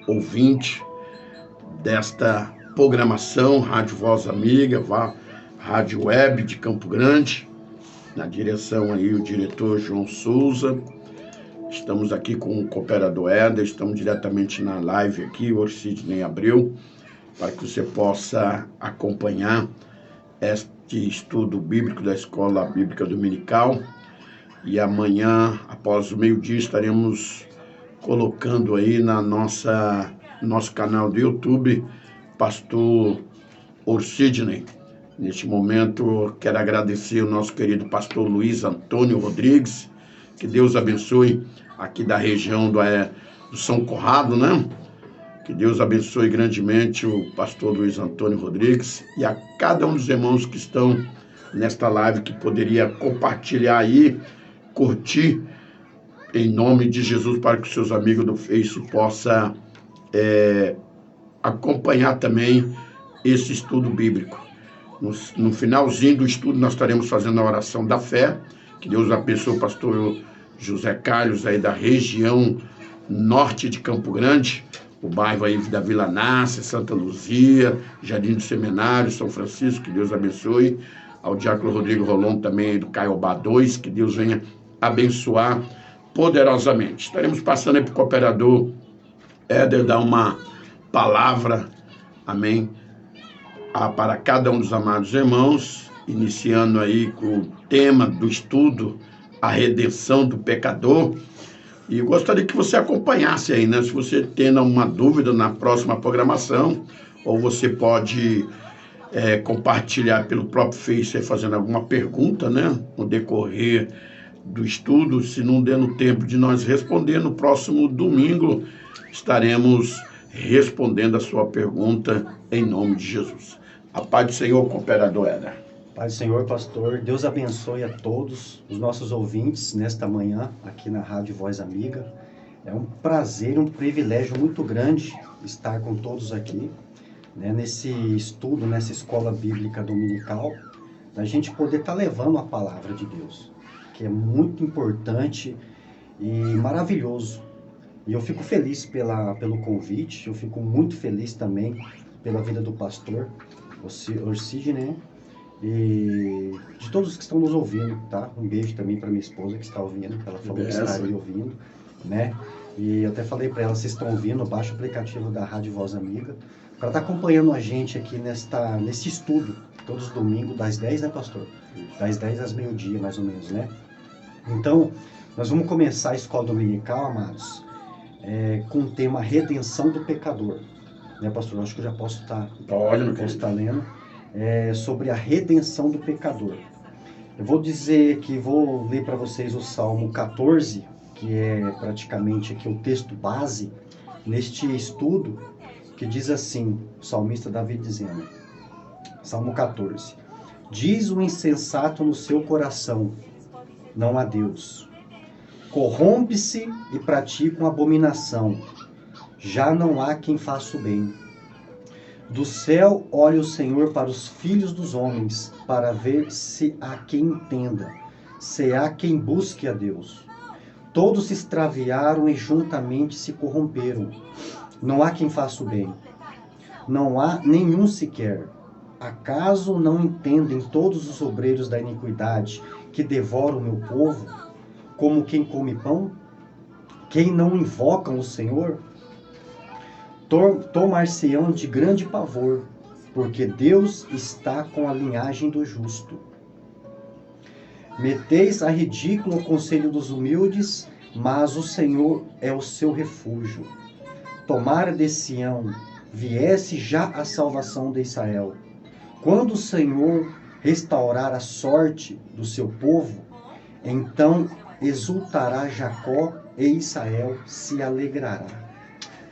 ouvinte desta programação Rádio Voz Amiga, Rádio Web de Campo Grande, na direção aí o diretor João Souza. Estamos aqui com o cooperador Éder, estamos diretamente na live aqui, o Orsidney Abreu, para que você possa acompanhar este estudo bíblico da Escola Bíblica Dominical. E amanhã, após o meio-dia, estaremos colocando aí na nosso canal do YouTube, Pastor Orsidney. Neste momento, quero agradecer o nosso querido pastor Luiz Antônio Rodrigues, que Deus abençoe aqui da região do São Conrado, né? Que Deus abençoe grandemente o pastor Luiz Antônio Rodrigues e a cada um dos irmãos que estão nesta live, que poderia compartilhar aí, curtir, em nome de Jesus, para que os seus amigos do Face possam acompanhar também esse estudo bíblico. No finalzinho do estudo, nós estaremos fazendo a oração da fé. Que Deus abençoe o pastor José Carlos, aí da região norte de Campo Grande, o bairro aí da Vila Nácia, Santa Luzia, Jardim do Seminário, São Francisco, que Deus abençoe. Ao diácono Rodrigo Rolon também do Caiobá 2, que Deus venha abençoar poderosamente. Estaremos passando aí para o cooperador Éder dar uma palavra, amém, para cada um dos amados irmãos, iniciando aí com o tema do estudo, a redenção do pecador. E eu gostaria que você acompanhasse aí, né? Se você tem alguma dúvida na próxima programação, ou você pode compartilhar pelo próprio Face, fazendo alguma pergunta, né? No decorrer do estudo, se não der no tempo de nós responder, no próximo domingo estaremos respondendo a sua pergunta em nome de Jesus. A paz do Senhor, cooperador Éder. Paz do Senhor, pastor. Deus abençoe a todos os nossos ouvintes nesta manhã, aqui na Rádio Voz Amiga. É um prazer, um privilégio muito grande estar com todos aqui, né, nesse estudo, nessa escola bíblica dominical, da gente poder estar levando a palavra de Deus, que é muito importante e maravilhoso. E eu fico feliz pelo convite, eu fico muito feliz também pela vida do pastor Orsidney, e de todos que estão nos ouvindo, tá? Um beijo também para minha esposa que está ouvindo, que ela falou que estaria ouvindo, né? E eu até falei para ela, vocês estão ouvindo, baixa o aplicativo da Rádio Voz Amiga, para estar acompanhando a gente aqui nesse estudo, todos os domingos, das 10, né, pastor? Das 10 às meio-dia, mais ou menos, né? Então, nós vamos começar a escola dominical, amados, com o tema Redenção do Pecador. Né, pastor? Eu acho que eu já posso estar lendo. Sobre a redenção do pecador. Eu vou ler para vocês o Salmo 14, que é praticamente aqui o texto base neste estudo, que diz assim, o salmista Davi dizendo, Salmo 14, diz o insensato no seu coração, não há Deus. Corrompe-se e pratica uma abominação, já não há quem faça o bem. Do céu olha o Senhor para os filhos dos homens, para ver se há quem entenda, se há quem busque a Deus. Todos se extraviaram e juntamente se corromperam. Não há quem faça o bem. Não há nenhum sequer. Acaso não entendem todos os obreiros da iniquidade que devoram o meu povo, como quem come pão? Quem não invocam o Senhor? Tomar-se-ão de grande pavor, porque Deus está com a linhagem do justo. Meteis a ridículo o conselho dos humildes, mas o Senhor é o seu refúgio. Tomara de Sião, viesse já a salvação de Israel. Quando o Senhor restaurar a sorte do seu povo, então exultará Jacó e Israel se alegrará.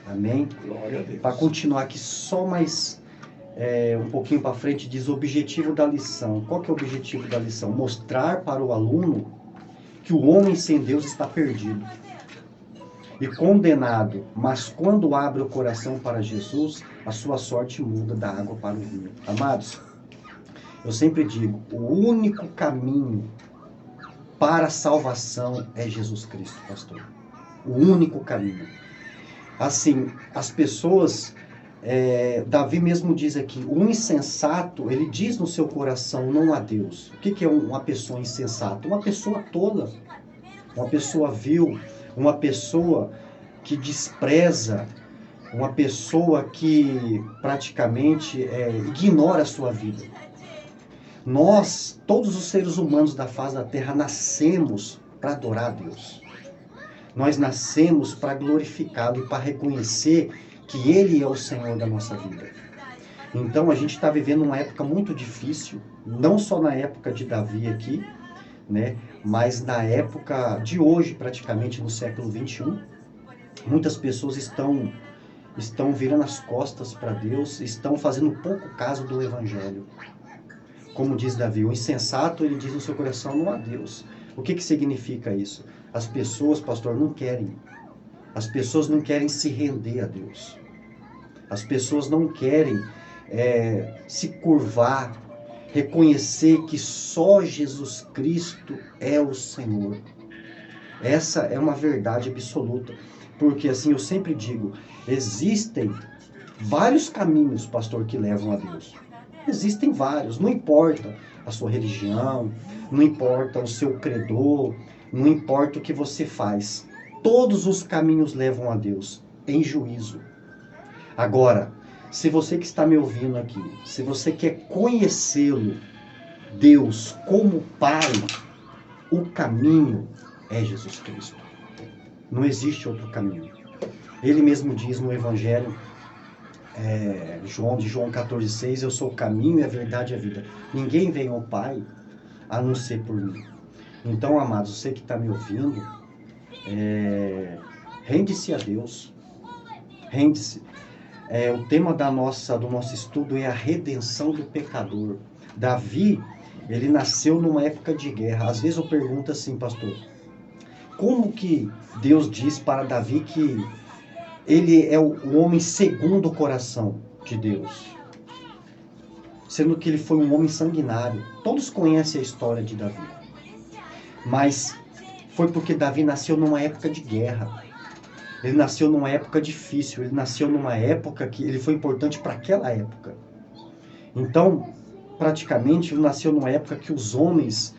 Amém? Glória a Deus. Para continuar aqui só mais um pouquinho para frente, diz o objetivo da lição. Qual que é o objetivo da lição? Mostrar para o aluno que o homem sem Deus está perdido e condenado, mas quando abre o coração para Jesus, a sua sorte muda da água para o vinho. Amados, eu sempre digo, o único caminho para a salvação é Jesus Cristo, pastor. O único caminho. assim, as pessoas, Davi mesmo diz aqui, o insensato, ele diz no seu coração, não há Deus. O que é uma pessoa insensata? Uma pessoa tola, uma pessoa vil, uma pessoa que despreza, uma pessoa que praticamente ignora a sua vida. Nós, todos os seres humanos da face da terra, nascemos para adorar a Deus. Nós nascemos para glorificá-lo e para reconhecer que Ele é o Senhor da nossa vida. Então a gente está vivendo uma época muito difícil, não só na época de Davi aqui, né, mas na época de hoje, praticamente no século 21. Muitas pessoas estão virando as costas para Deus, estão fazendo pouco caso do Evangelho. Como diz Davi, o insensato, ele diz no seu coração, não há Deus. O que significa isso? As pessoas, pastor, não querem. As pessoas não querem se render a Deus. As pessoas não querem se curvar, reconhecer que só Jesus Cristo é o Senhor. Essa é uma verdade absoluta. Porque assim, eu sempre digo, existem vários caminhos, pastor, que levam a Deus. Existem vários, não importa a sua religião, não importa o seu credor, não importa o que você faz. Todos os caminhos levam a Deus, em juízo. Agora, se você que está me ouvindo aqui, se você quer conhecê-lo, Deus como Pai, o caminho é Jesus Cristo. Não existe outro caminho. Ele mesmo diz no Evangelho, de João 14,6, eu sou o caminho e a verdade e a vida. Ninguém vem ao Pai a não ser por mim. Então, amados, você que está me ouvindo, rende-se a Deus. Rende-se. O tema do nosso estudo é a redenção do pecador. Davi, ele nasceu numa época de guerra. Às vezes eu pergunto assim, pastor, como que Deus diz para Davi que ele é o homem segundo o coração de Deus? Sendo que ele foi um homem sanguinário. Todos conhecem a história de Davi. Mas foi porque Davi nasceu numa época de guerra. Ele nasceu numa época difícil. Ele nasceu numa época que ele foi importante para aquela época. Então, praticamente, ele nasceu numa época que os homens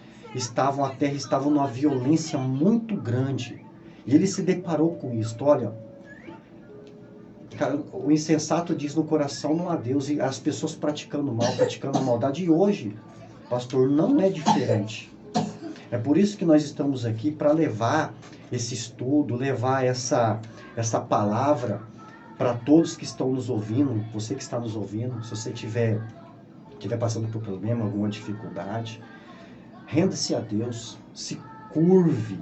a terra estava numa violência muito grande. E ele se deparou com isso. Olha, o insensato diz no coração, não há Deus. E as pessoas praticando mal, praticando a maldade. E hoje, pastor, não é diferente. É por isso que nós estamos aqui, para levar esse estudo, levar essa palavra para todos que estão nos ouvindo. Você que está nos ouvindo, se você estiver passando por problema, alguma dificuldade, renda-se a Deus, se curve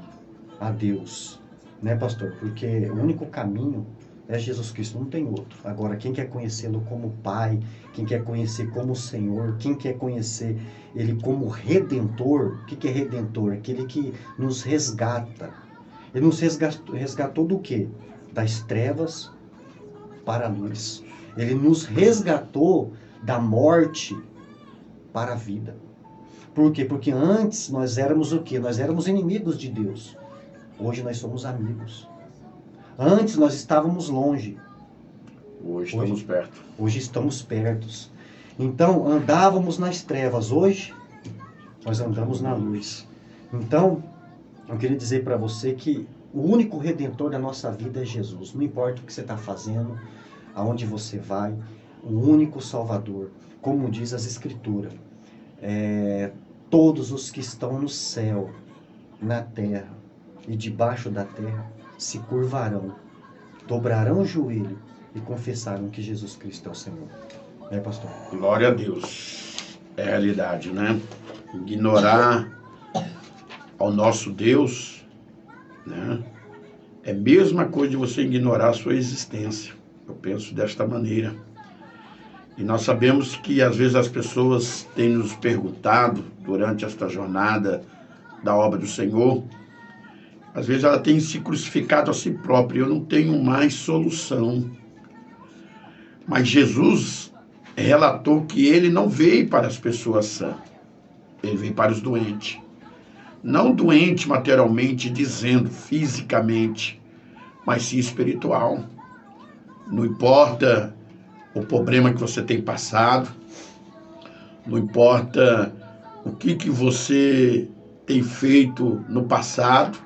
a Deus, né, pastor? Porque o único caminho é Jesus Cristo, não tem outro. Agora, quem quer conhecê-lo como Pai, quem quer conhecer como Senhor, quem quer conhecer Ele como Redentor, o que é Redentor? Aquele que nos resgata. Ele nos resgatou do quê? Das trevas para a luz. Ele nos resgatou da morte para a vida. Por quê? Porque antes nós éramos o quê? Nós éramos inimigos de Deus. Hoje nós somos amigos. Antes nós estávamos longe. Hoje estamos perto. Hoje estamos perto. Então, andávamos nas trevas. Hoje, nós andamos na luz. Então, eu queria dizer para você que o único redentor da nossa vida é Jesus. Não importa o que você está fazendo, aonde você vai, o único Salvador. Como diz as Escrituras, todos os que estão no céu, na terra e debaixo da terra, se curvarão, dobrarão o joelho e confessarão que Jesus Cristo é o Senhor. Pastor? Glória a Deus. É a realidade, né? Ignorar ao nosso Deus, né? É a mesma coisa de você ignorar a sua existência. Eu penso desta maneira. E nós sabemos que às vezes as pessoas têm nos perguntado durante esta jornada da obra do Senhor, às vezes ela tem se crucificado a si própria. Eu não tenho mais solução. Mas Jesus relatou que ele não veio para as pessoas sãs. Ele veio para os doentes. Não doente materialmente, dizendo fisicamente, mas sim espiritual. Não importa o problema que você tem passado, não importa o que você tem feito no passado,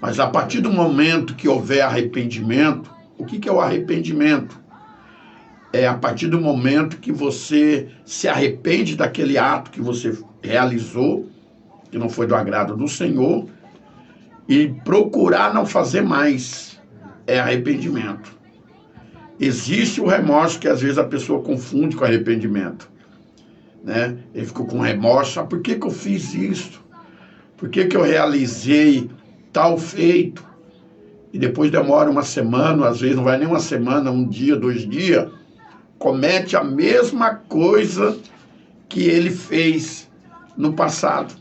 mas a partir do momento que houver arrependimento, o que é o arrependimento? É a partir do momento que você se arrepende daquele ato que você realizou, que não foi do agrado do Senhor, e procurar não fazer mais. É arrependimento. Existe o remorso que às vezes a pessoa confunde com arrependimento, né? Ele ficou com remorso. Por que eu fiz isso? Por que eu realizei tal feito? E depois demora uma semana, às vezes não vai nem uma semana, um dia, 2 dias, comete a mesma coisa que ele fez no passado.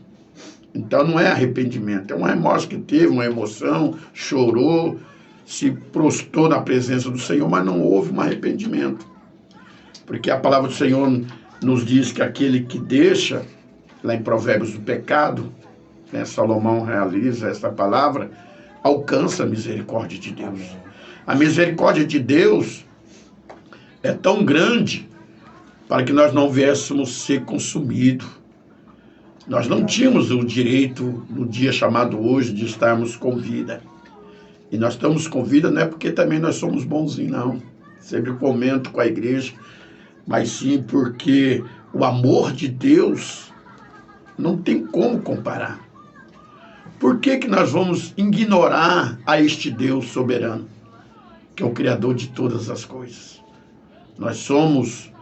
Então não é arrependimento, é um remorso que teve, uma emoção, chorou, se prostrou na presença do Senhor, mas não houve um arrependimento. Porque a palavra do Senhor nos diz que aquele que deixa, lá em Provérbios do pecado, né, Salomão realiza essa palavra, alcança a misericórdia de Deus. A misericórdia de Deus é tão grande para que nós não viéssemos ser consumidos. Nós não tínhamos o direito, no dia chamado hoje, de estarmos com vida. E nós estamos com vida não é porque também nós somos bonzinhos, não. Sempre comento com a igreja, mas sim porque o amor de Deus não tem como comparar. Por que nós vamos ignorar a este Deus soberano, que é o Criador de todas as coisas? Nós somos,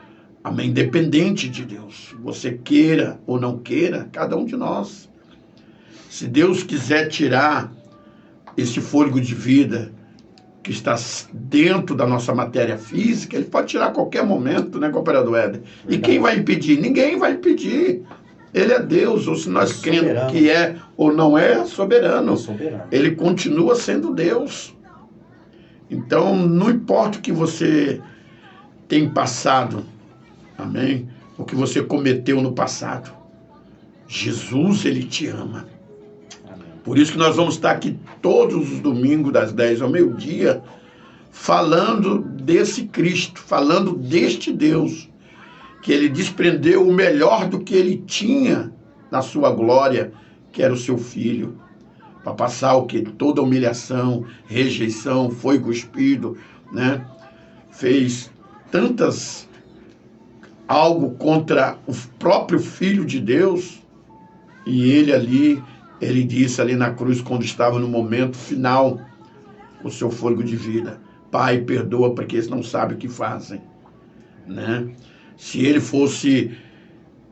amém, dependente de Deus. Você queira ou não queira, cada um de nós. Se Deus quiser tirar esse fôlego de vida que está dentro da nossa matéria física, Ele pode tirar a qualquer momento, né, cooperador Éder? E quem vai impedir? Ninguém vai impedir. Ele é Deus, ou se nós cremos que é ou não é, soberano. Ele continua sendo Deus. Então, não importa o que você tem passado, amém? O que você cometeu no passado. Jesus, Ele te ama. Por isso que nós vamos estar aqui todos os domingos, das 10 ao meio-dia, falando desse Cristo, falando deste Deus, que Ele desprendeu o melhor do que Ele tinha na sua glória, que era o seu Filho, para passar o que? Toda humilhação, rejeição, foi cuspido, né? Fez algo contra o próprio Filho de Deus, e ele disse ali na cruz, quando estava no momento final, o seu fôlego de vida: Pai, perdoa, porque eles não sabem o que fazem, né? Se ele fosse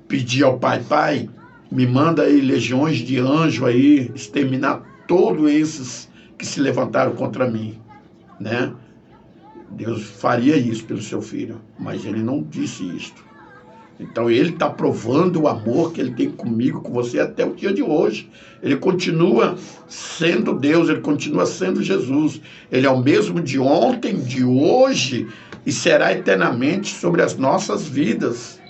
pedir ao Pai: Pai, me manda aí legiões de anjos aí, exterminar todos esses que se levantaram contra mim, né? Deus faria isso pelo seu filho, mas ele não disse isto. Então ele está provando o amor que ele tem comigo, com você, até o dia de hoje. Ele continua sendo Deus, ele continua sendo Jesus. Ele é o mesmo de ontem, de hoje, e será eternamente sobre as nossas vidas,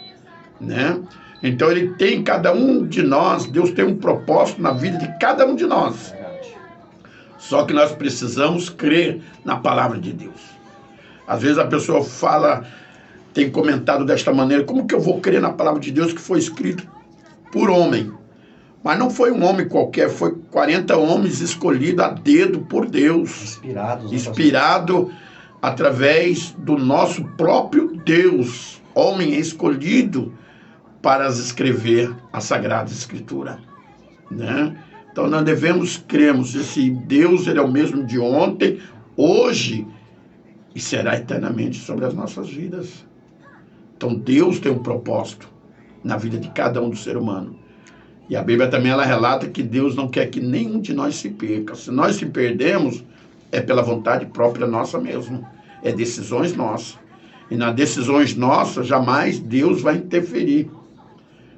né? Então ele tem cada um de nós, Deus tem um propósito na vida de cada um de nós. Só que nós precisamos crer na palavra de Deus. Às vezes a pessoa fala, tem comentado desta maneira: como que eu vou crer na palavra de Deus que foi escrito por homem? Mas não foi um homem qualquer, foi 40 homens escolhidos a dedo por Deus. Inspirado através do nosso próprio Deus. Homem escolhido para escrever a Sagrada Escritura, né? Então nós devemos crermos, esse Deus, ele é o mesmo de ontem, hoje e será eternamente sobre as nossas vidas. Então Deus tem um propósito na vida de cada um do ser humano. E a Bíblia também ela relata que Deus não quer que nenhum de nós se perca. Se nós se perdemos, é pela vontade própria nossa mesmo. É decisões nossas. E nas decisões nossas, jamais Deus vai interferir.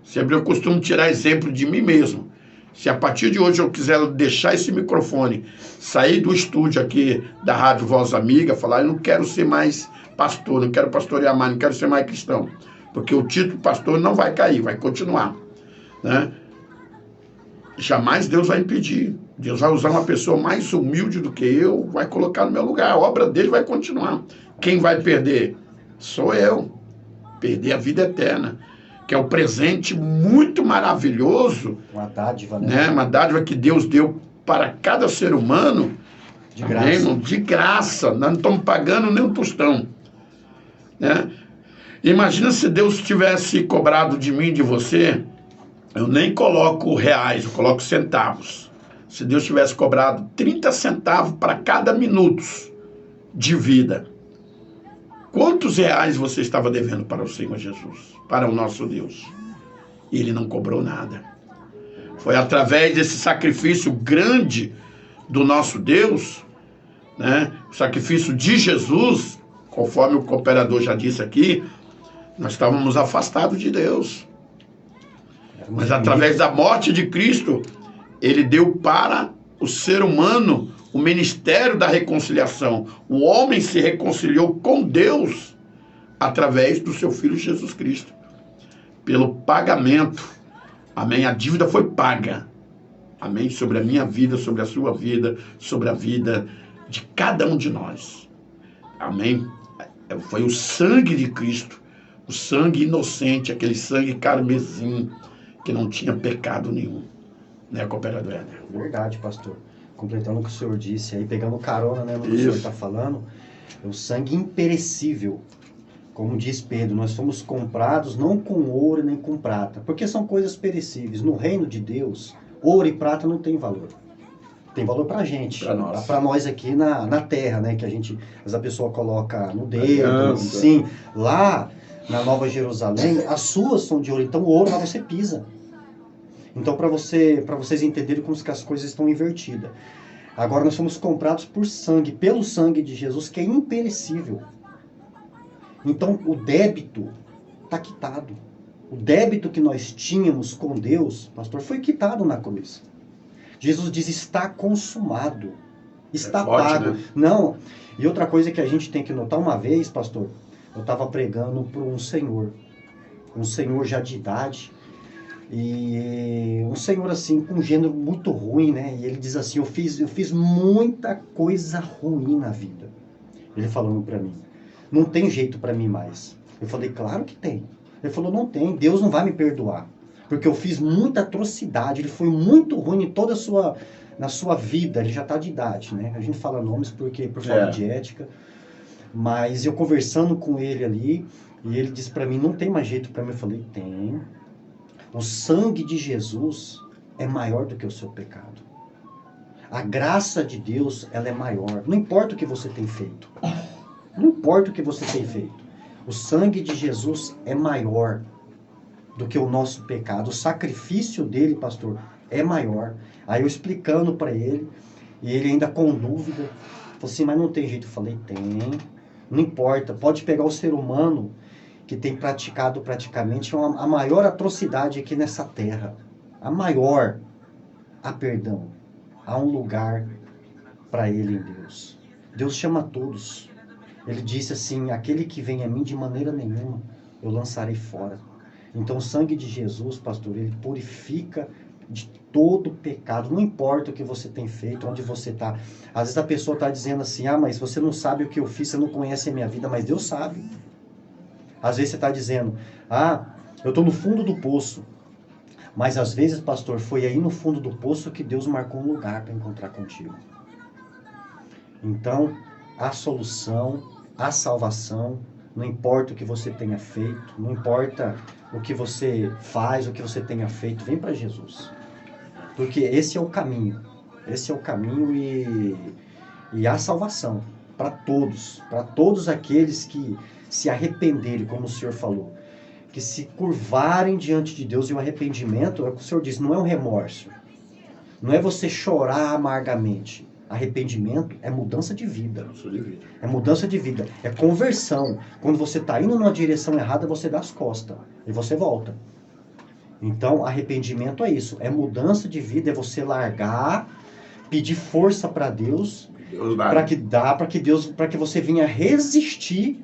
Sempre eu costumo tirar exemplo de mim mesmo. Se a partir de hoje eu quiser deixar esse microfone, sair do estúdio aqui da Rádio Voz Amiga, falar: eu não quero ser mais pastor, não quero pastorear mais, não quero ser mais cristão. Porque o título pastor não vai cair, vai continuar, né? Jamais Deus vai impedir. Deus vai usar uma pessoa mais humilde do que eu, vai colocar no meu lugar. A obra dele vai continuar. Quem vai perder? Sou eu. Perder a vida eterna, que é o presente muito maravilhoso, Uma dádiva, né? Uma dádiva que Deus deu para cada ser humano, de graça. irmão, de graça. Nós não estamos pagando nem um tostão, né? Imagina se Deus tivesse cobrado de mim, de você, eu nem coloco reais, eu coloco centavos. Se Deus tivesse cobrado 30 centavos para cada minuto de vida, quantos reais você estava devendo para o Senhor Jesus, para o nosso Deus? E Ele não cobrou nada. Foi através desse sacrifício grande do nosso Deus, né? O sacrifício de Jesus, conforme o cooperador já disse aqui, nós estávamos afastados de Deus. Mas através da morte de Cristo, Ele deu para o ser humano o ministério da reconciliação. O homem se reconciliou com Deus através do seu Filho Jesus Cristo. Pelo pagamento. Amém? A dívida foi paga. Amém? Sobre a minha vida, sobre a sua vida, sobre a vida de cada um de nós. Amém? Foi o sangue de Cristo. O sangue inocente, aquele sangue carmesim, que não tinha pecado nenhum. Né, cooperador Éder? Verdade, pastor. Completando o que o senhor disse aí, pegando carona, né, no que o senhor está falando, é o sangue imperecível. Como diz Pedro, nós fomos comprados não com ouro nem com prata, porque são coisas perecíveis. No reino de Deus, ouro e prata não tem valor. Tem valor pra gente, pra nós aqui na terra, né, que a pessoa coloca no dedo, sim. Lá na Nova Jerusalém, as suas são de ouro, então o ouro lá você pisa. Então, para vocês entenderem como que as coisas estão invertidas. Agora, nós fomos comprados por sangue, pelo sangue de Jesus, que é imperecível. Então, o débito está quitado. O débito que nós tínhamos com Deus, pastor, foi quitado na cruz. Jesus diz, está consumado. Está pago. Né? Não. E outra coisa que a gente tem que notar, uma vez, pastor, eu estava pregando para um senhor já de idade, e um senhor assim, com um gênero muito ruim, né? E ele diz assim, eu fiz muita coisa ruim na vida. Ele falando para mim, não tem jeito para mim mais. Eu falei, claro que tem. Ele falou, não tem, Deus não vai me perdoar, porque eu fiz muita atrocidade, ele foi muito ruim em toda na sua vida, ele já está de idade, né? A gente fala nomes por falta de ética, mas eu conversando com ele ali, e ele disse para mim, não tem mais jeito para mim. Eu falei, tem. O sangue de Jesus é maior do que o seu pecado. A graça de Deus, ela é maior. Não importa o que você tem feito. Não importa o que você tem feito. O sangue de Jesus é maior do que o nosso pecado. O sacrifício dele, pastor, é maior. Aí eu explicando para ele, e ele ainda com dúvida, falou assim, mas não tem jeito. Eu falei, tem. Não importa. Pode pegar o ser humano que tem praticado praticamente a maior atrocidade aqui nessa terra. A maior. Há perdão. Há um lugar para ele em Deus. Deus chama todos. Ele disse assim, aquele que vem a mim de maneira nenhuma, eu lançarei fora. Então o sangue de Jesus, pastor, ele purifica de todo pecado. Não importa o que você tem feito, onde você está. Às vezes a pessoa está dizendo assim, mas você não sabe o que eu fiz, você não conhece a minha vida, mas Deus sabe. Às vezes você está dizendo, eu estou no fundo do poço. Mas às vezes, pastor, foi aí no fundo do poço que Deus marcou um lugar para encontrar contigo. Então, a solução, a salvação, não importa o que você tenha feito, não importa o que você faz, o que você tenha feito, vem para Jesus. Porque esse é o caminho. Esse é o caminho e a salvação para todos aqueles que se arrependerem, como o Senhor falou, que se curvarem diante de Deus. E o arrependimento, é o que o Senhor diz, não é um remorso, não é você chorar amargamente. Arrependimento é mudança de vida. É mudança de vida, é conversão. Quando você está indo numa direção errada, você dá as costas e você volta. Então, arrependimento é isso, é mudança de vida, é você largar, pedir força para Deus, para que você venha resistir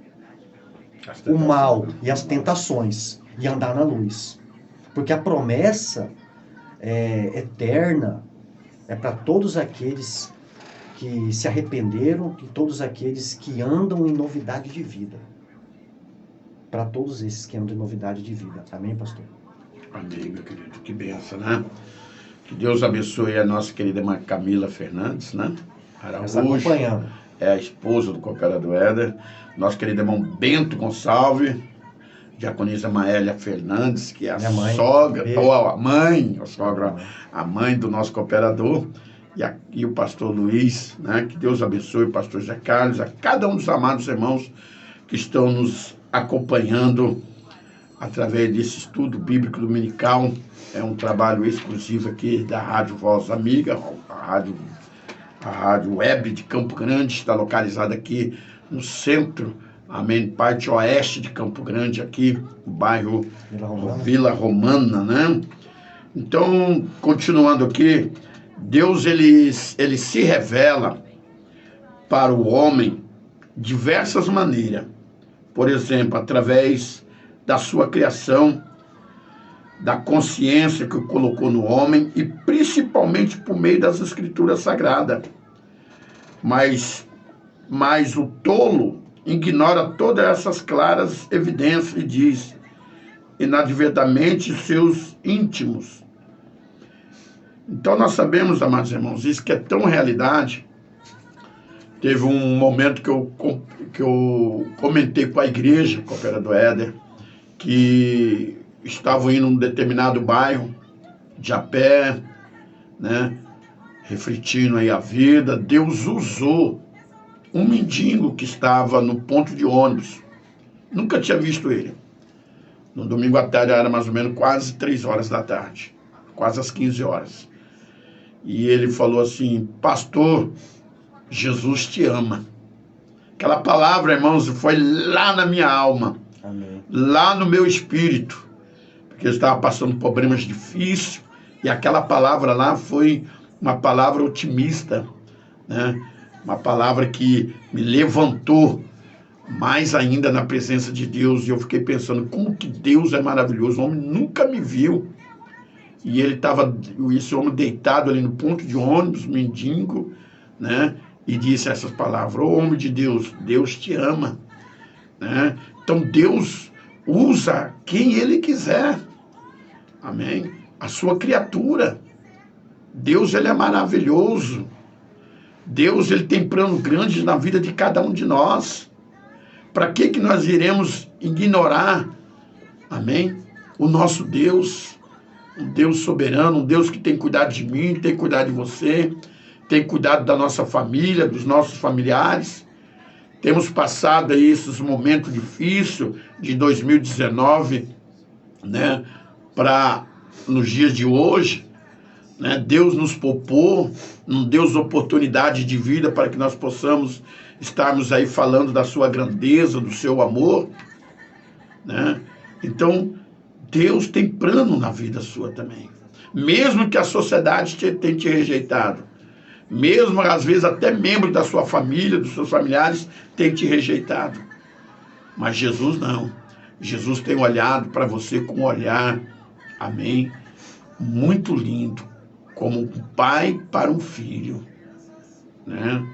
o mal e as tentações e andar na luz. Porque a promessa é eterna, é para todos aqueles que se arrependeram e todos aqueles que andam em novidade de vida. Para todos esses que andam em novidade de vida. Amém, pastor? Amém, meu querido. Que benção, né? Que Deus abençoe a nossa querida irmã Camila Fernandes, né? Está acompanhando. É a esposa do cooperador Éder. Nosso querido irmão Bento Gonçalves, diaconisa Maélia Fernandes, que é a sogra, ou a mãe, a sogra, a mãe do nosso cooperador, e o pastor Luiz, né? Que Deus abençoe o pastor Zé Carlos, a cada um dos amados irmãos que estão nos acompanhando através desse estudo bíblico dominical. É um trabalho exclusivo aqui da Rádio Voz Amiga, a rádio web de Campo Grande, está localizada aqui no centro, amém, parte oeste de Campo Grande, aqui no bairro Vila Romana, né? Então, continuando aqui, Deus ele se revela para o homem de diversas maneiras. Por exemplo, através da sua criação, da consciência que o colocou no homem e principalmente por meio das escrituras sagradas. Mas o tolo ignora todas essas claras evidências e diz inadvertidamente seus íntimos. Então nós sabemos, amados irmãos, isso que é tão realidade. Teve um momento que eu comentei com a igreja, com o cooperador Éder, que estavam indo num determinado bairro, de a pé, né, refletindo aí a vida. Deus usou um mendigo que estava no ponto de ônibus. Nunca tinha visto ele. No domingo à tarde era mais ou menos quase 3 horas da tarde, quase às 15 horas. E ele falou assim: pastor, Jesus te ama. Aquela palavra, irmãos, foi lá na minha alma. Amém. Lá no meu espírito, porque eu estava passando problemas difíceis, e aquela palavra lá foi uma palavra otimista, né? Uma palavra que me levantou mais ainda na presença de Deus, e eu fiquei pensando, como que Deus é maravilhoso. O homem nunca me viu, e esse homem deitado ali no ponto de ônibus, mendigo, né? E disse essas palavras: ô homem de Deus, Deus te ama, né? Então Deus usa quem Ele quiser, amém? A sua criatura. Deus, Ele é maravilhoso. Deus, Ele tem planos grandes na vida de cada um de nós. Para que nós iremos ignorar, amém? O nosso Deus, um Deus soberano, um Deus que tem cuidado de mim, tem cuidado de você, tem cuidado da nossa família, dos nossos familiares. Temos passado aí esses momentos difíceis de 2019, né, para nos dias de hoje, né? Deus nos poupou, nos deu oportunidade de vida para que nós possamos estarmos aí falando da sua grandeza, do seu amor, né? Então, Deus tem plano na vida sua também. Mesmo que a sociedade tenha te rejeitado, mesmo às vezes até membros da sua família, dos seus familiares, tenham te rejeitado. Mas Jesus não. Jesus tem olhado para você com um olhar, amém, muito lindo, como um pai para um filho, né?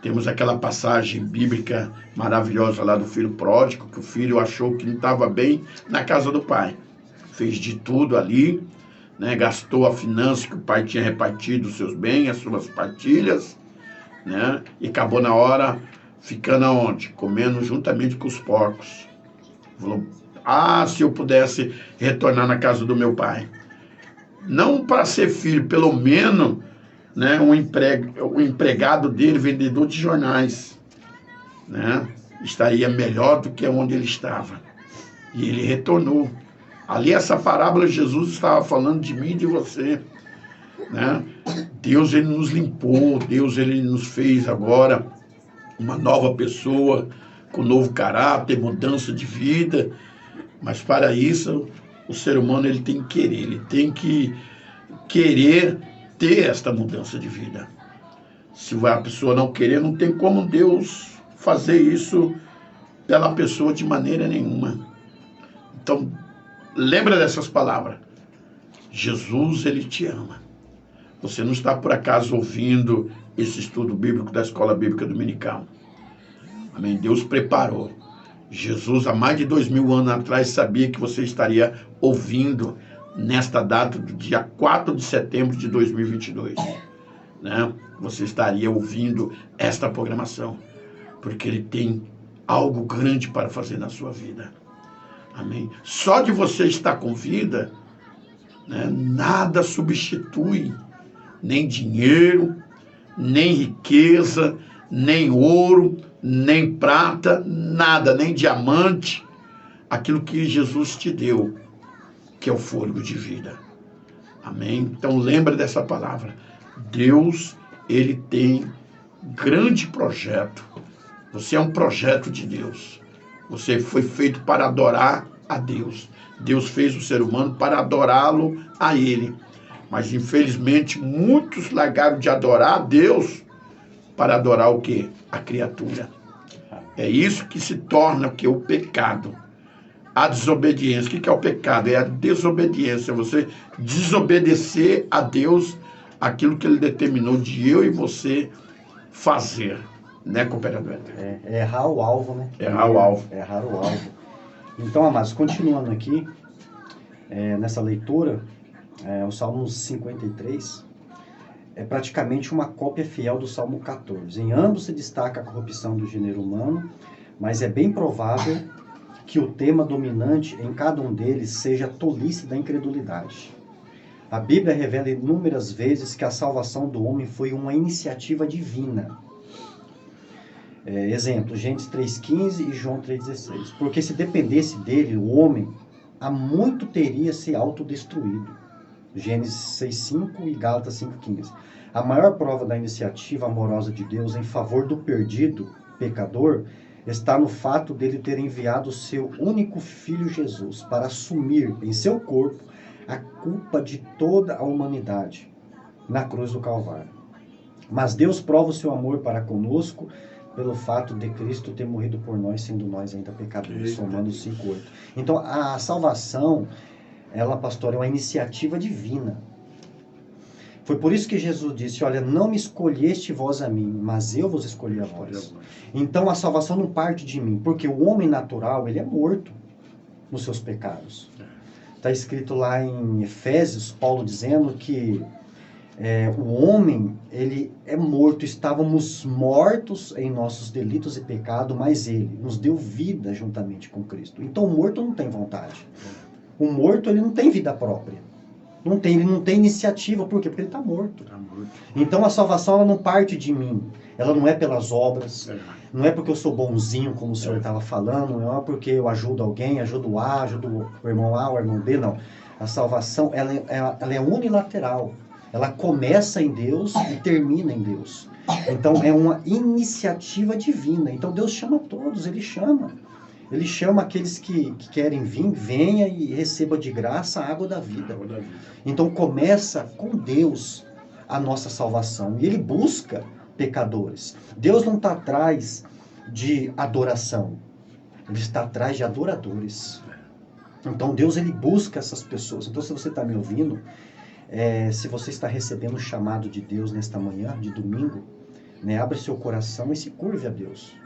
Temos aquela passagem bíblica maravilhosa lá do filho pródigo, que o filho achou que não estava bem na casa do pai. Fez de tudo ali, né? Gastou a finança que o pai tinha repartido, os seus bens, as suas partilhas, né? E acabou na hora ficando aonde? Comendo juntamente com os porcos. Falou: se eu pudesse retornar na casa do meu pai. Não para ser filho, pelo menos, né, um empregado dele, vendedor de jornais, né, estaria melhor do que onde ele estava. E ele retornou. Ali, essa parábola, Jesus estava falando de mim e de você, né? Deus, Ele nos limpou. Deus, Ele nos fez agora uma nova pessoa, com novo caráter, mudança de vida. Mas para isso, o ser humano, ele tem que querer. Ele tem que querer ter esta mudança de vida. Se a pessoa não querer, não tem como Deus fazer isso pela pessoa de maneira nenhuma. Então, lembra dessas palavras. Jesus, Ele te ama. Você não está por acaso ouvindo esse estudo bíblico da Escola Bíblica Dominical. Amém? Deus preparou. Jesus, há mais de 2000 anos atrás, sabia que você estaria ouvindo nesta data do dia 4 de setembro de 2022. Né? Você estaria ouvindo esta programação, porque Ele tem algo grande para fazer na sua vida. Amém? Só de você estar com vida, né, nada substitui, nem dinheiro, nem riqueza, nem ouro, nem prata, nada, nem diamante, aquilo que Jesus te deu, que é o fôlego de vida. Amém? Então lembra dessa palavra. Deus, Ele tem grande projeto. Você é um projeto de Deus. Você foi feito para adorar a Deus. Deus fez o ser humano para adorá-lo a Ele. Mas, infelizmente, muitos largaram de adorar a Deus para adorar o quê? A criatura. É isso que se torna o pecado. A desobediência. O que é o pecado? É a desobediência. Você desobedecer a Deus aquilo que Ele determinou de eu e você fazer. Né, cooperador? É errar o alvo, né? Errar o alvo. Errar o alvo. Então, amados, continuando aqui, nessa leitura, o Salmo 53 é praticamente uma cópia fiel do Salmo 14. Em ambos se destaca a corrupção do gênero humano, mas é bem provável que o tema dominante em cada um deles seja a tolice da incredulidade. A Bíblia revela inúmeras vezes que a salvação do homem foi uma iniciativa divina. Exemplo, Gênesis 3,15 e João 3,16. Porque se dependesse dele, o homem há muito teria se autodestruído. Gênesis 6,5 e Gálatas 5,15. A maior prova da iniciativa amorosa de Deus em favor do perdido pecador está no fato dele ter enviado o seu único filho Jesus para assumir em seu corpo a culpa de toda a humanidade na cruz do Calvário. Mas Deus prova o seu amor para conosco pelo fato de Cristo ter morrido por nós, sendo nós ainda pecadores, Romanos 5,8. Então, a salvação, ela, pastor, é uma iniciativa divina. Foi por isso que Jesus disse, olha, não me escolheste vós a mim, mas eu vos escolhi a vós. Então, a salvação não parte de mim, porque o homem natural, ele é morto nos seus pecados. Está escrito lá em Efésios, Paulo dizendo que o homem, ele é morto, estávamos mortos em nossos delitos e pecado, mas ele nos deu vida juntamente com Cristo. Então o morto não tem vontade. O morto, ele não tem vida própria. Ele não tem iniciativa. Por quê? Porque ele está morto. Então a salvação, ela não parte de mim. Ela não é pelas obras. Não é porque eu sou bonzinho, como o senhor estava falando. Não é porque eu ajudo alguém, ajudo o A, ajudo o irmão A, o irmão B. Não. A salvação, ela é unilateral. Ela começa em Deus e termina em Deus. Então é uma iniciativa divina. Então Deus chama todos, Ele chama. Ele chama aqueles que querem vir, venha e receba de graça a água da vida. Então começa com Deus a nossa salvação. E Ele busca pecadores. Deus não está atrás de adoração. Ele está atrás de adoradores. Então Deus, Ele busca essas pessoas. Então se você está me ouvindo, se você está recebendo o chamado de Deus nesta manhã, de domingo, né, abra seu coração e se curve a Deus.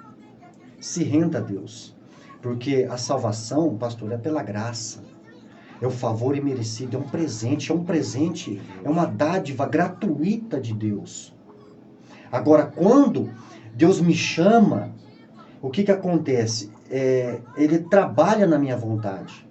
Se renda a Deus. Porque a salvação, pastor, é pela graça. É o favor imerecido, é um presente, é uma dádiva gratuita de Deus. Agora, quando Deus me chama, o que acontece? Ele trabalha na minha vontade.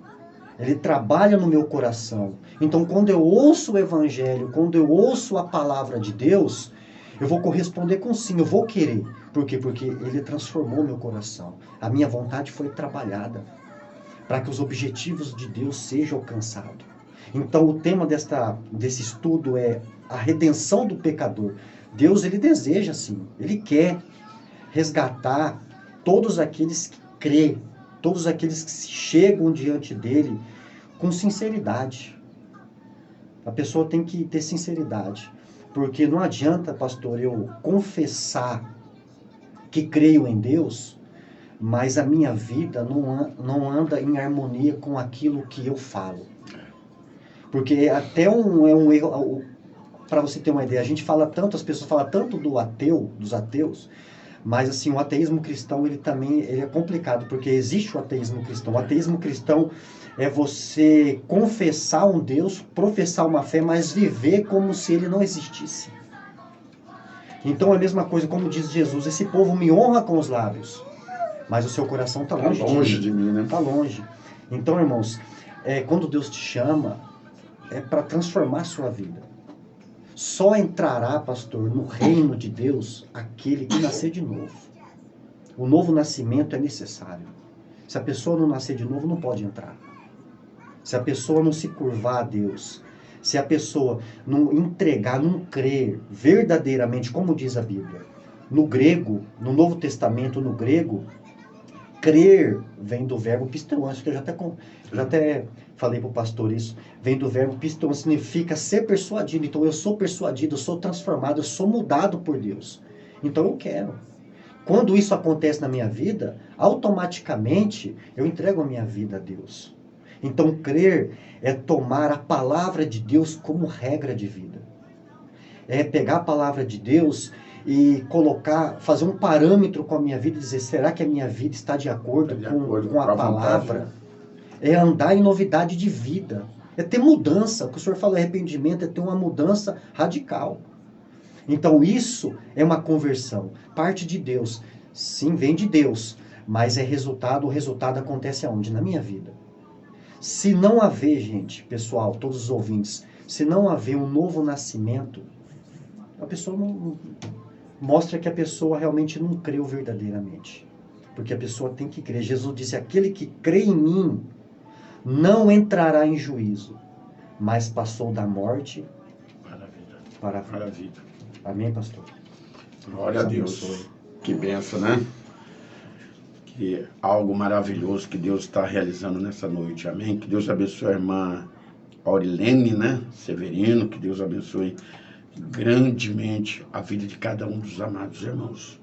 Ele trabalha no meu coração. Então, quando eu ouço o Evangelho, quando eu ouço a palavra de Deus, eu vou corresponder com sim, eu vou querer. Por quê? Porque Ele transformou meu coração. A minha vontade foi trabalhada para que os objetivos de Deus sejam alcançados. Então, o tema desse estudo é a redenção do pecador. Deus, Ele deseja, sim, Ele quer resgatar todos aqueles que crêem, todos aqueles que chegam diante dele com sinceridade. A pessoa tem que ter sinceridade. Porque não adianta, pastor, eu confessar que creio em Deus, mas a minha vida não anda em harmonia com aquilo que eu falo. Porque até um erro. para você ter uma ideia, a gente fala tanto, as pessoas falam tanto dos ateus, mas assim, o ateísmo cristão, ele é complicado, porque existe o ateísmo cristão. O ateísmo cristão é você confessar um Deus, professar uma fé, mas viver como se ele não existisse. Então é a mesma coisa, como diz Jesus, esse povo me honra com os lábios, mas o seu coração está longe de mim, né? Está longe. Então, irmãos, quando Deus te chama, é para transformar a sua vida. Só entrará, pastor, no reino de Deus aquele que nascer de novo. O novo nascimento é necessário. Se a pessoa não nascer de novo, não pode entrar. Se a pessoa não se curvar a Deus, se a pessoa não entregar, não crer verdadeiramente, como diz a Bíblia, no grego, no Novo Testamento, no grego, crer vem do verbo pisteuo. Acho que eu já até falei para o pastor isso. Vem do verbo pisteuo, significa ser persuadido. Então eu sou persuadido, eu sou transformado, eu sou mudado por Deus. Então eu quero. Quando isso acontece na minha vida, automaticamente eu entrego a minha vida a Deus. Então crer é tomar a palavra de Deus como regra de vida. É pegar a palavra de Deus e fazer um parâmetro com a minha vida e dizer, será que a minha vida está de acordo com a palavra? É andar em novidade de vida. É ter mudança. O que o senhor fala, arrependimento, é ter uma mudança radical. Então isso é uma conversão. Parte de Deus. Sim, vem de Deus. Mas o resultado acontece aonde? Na minha vida. Se não haver, gente, pessoal, todos os ouvintes, se não haver um novo nascimento, a pessoa não mostra que a pessoa realmente não creu verdadeiramente. Porque a pessoa tem que crer. Jesus disse, aquele que crê em mim não entrará em juízo, mas passou da morte para a vida. Amém, pastor? Glória a Deus. Que benção, né? Que algo maravilhoso que Deus está realizando nessa noite. Amém? Que Deus abençoe a irmã Aurilene, né? Severino. Que Deus abençoe grandemente a vida de cada um dos amados irmãos.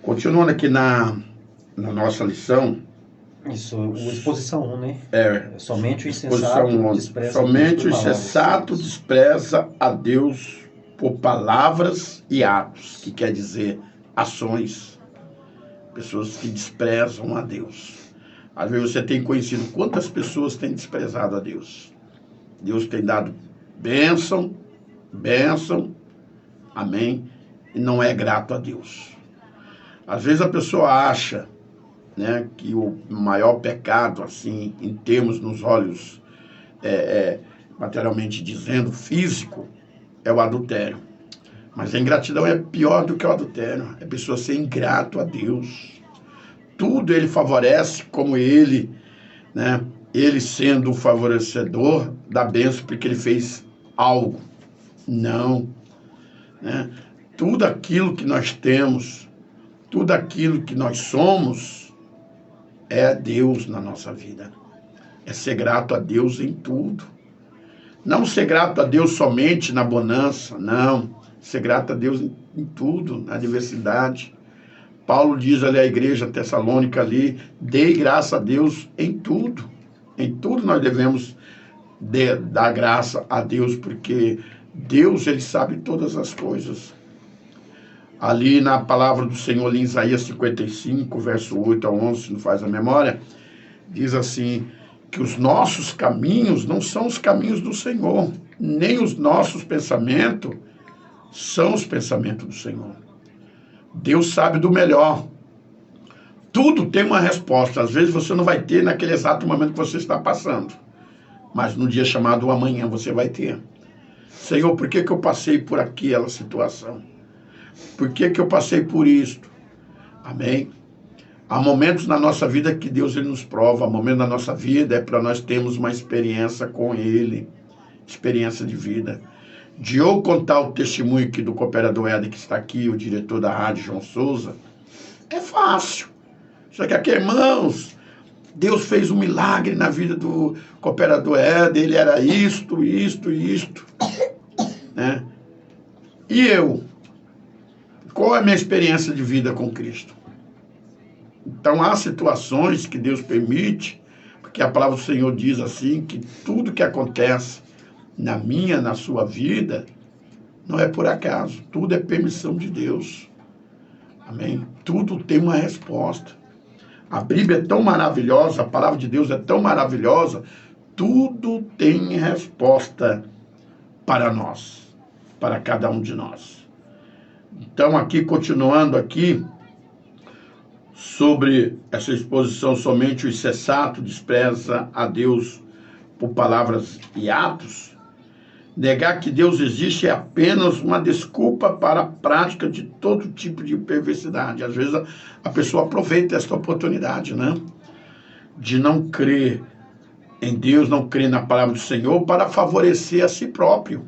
Continuando aqui na nossa lição. Isso, exposição 1, né? Somente o insensato despreza somente o insensato despreza a Deus por palavras e atos, que quer dizer ações. Pessoas que desprezam a Deus. Às vezes você tem conhecido quantas pessoas têm desprezado a Deus. Deus tem dado bênção, amém, e não é grato a Deus. Às vezes a pessoa acha, né, que o maior pecado, assim, em termos nos olhos, materialmente dizendo, físico, é o adultério. Mas a ingratidão é pior do que o adultério. É a pessoa ser ingrato a Deus. Tudo ele favorece como ele, né, ele sendo o favorecedor da bênção porque ele fez algo. Não. Né? Tudo aquilo que nós temos, tudo aquilo que nós somos, é Deus na nossa vida. É ser grato a Deus em tudo. Não ser grato a Deus somente na bonança, não. Ser grato a Deus em tudo, na adversidade. Paulo diz ali à igreja tessalônica ali, dei graça a Deus em tudo. Em tudo nós devemos dar graça a Deus, porque Deus, ele sabe todas as coisas. Ali na palavra do Senhor, em Isaías 55, verso 8 a 11, se não faz a memória, diz assim, que os nossos caminhos não são os caminhos do Senhor, nem os nossos pensamentos são os pensamentos do Senhor. Deus sabe do melhor. Tudo tem uma resposta. Às vezes você não vai ter naquele exato momento que você está passando, mas no dia chamado amanhã você vai ter. Senhor, por que eu passei por aquela situação? Por que eu passei por isto? Amém? Há momentos na nossa vida que Deus ele nos prova. Há momentos na nossa vida é para nós termos uma experiência com Ele. Experiência de vida. De eu contar o testemunho aqui do cooperador Éder, que está aqui, o diretor da rádio, João Souza, é fácil. Só que aqui, irmãos, Deus fez um milagre na vida do cooperador Éder, ele era isto. Né? E eu? Qual é a minha experiência de vida com Cristo? Então, há situações que Deus permite, porque a palavra do Senhor diz assim, que tudo que acontece na minha, na sua vida, não é por acaso. Tudo é permissão de Deus. Amém? Tudo tem uma resposta. A Bíblia é tão maravilhosa, a palavra de Deus é tão maravilhosa, tudo tem resposta para nós, para cada um de nós. Então, aqui, continuando aqui, sobre essa exposição, somente o insensato despreza a Deus por palavras e atos. Negar que Deus existe é apenas uma desculpa para a prática de todo tipo de perversidade. Às vezes a pessoa aproveita esta oportunidade, né? De não crer em Deus, não crer na palavra do Senhor para favorecer a si próprio.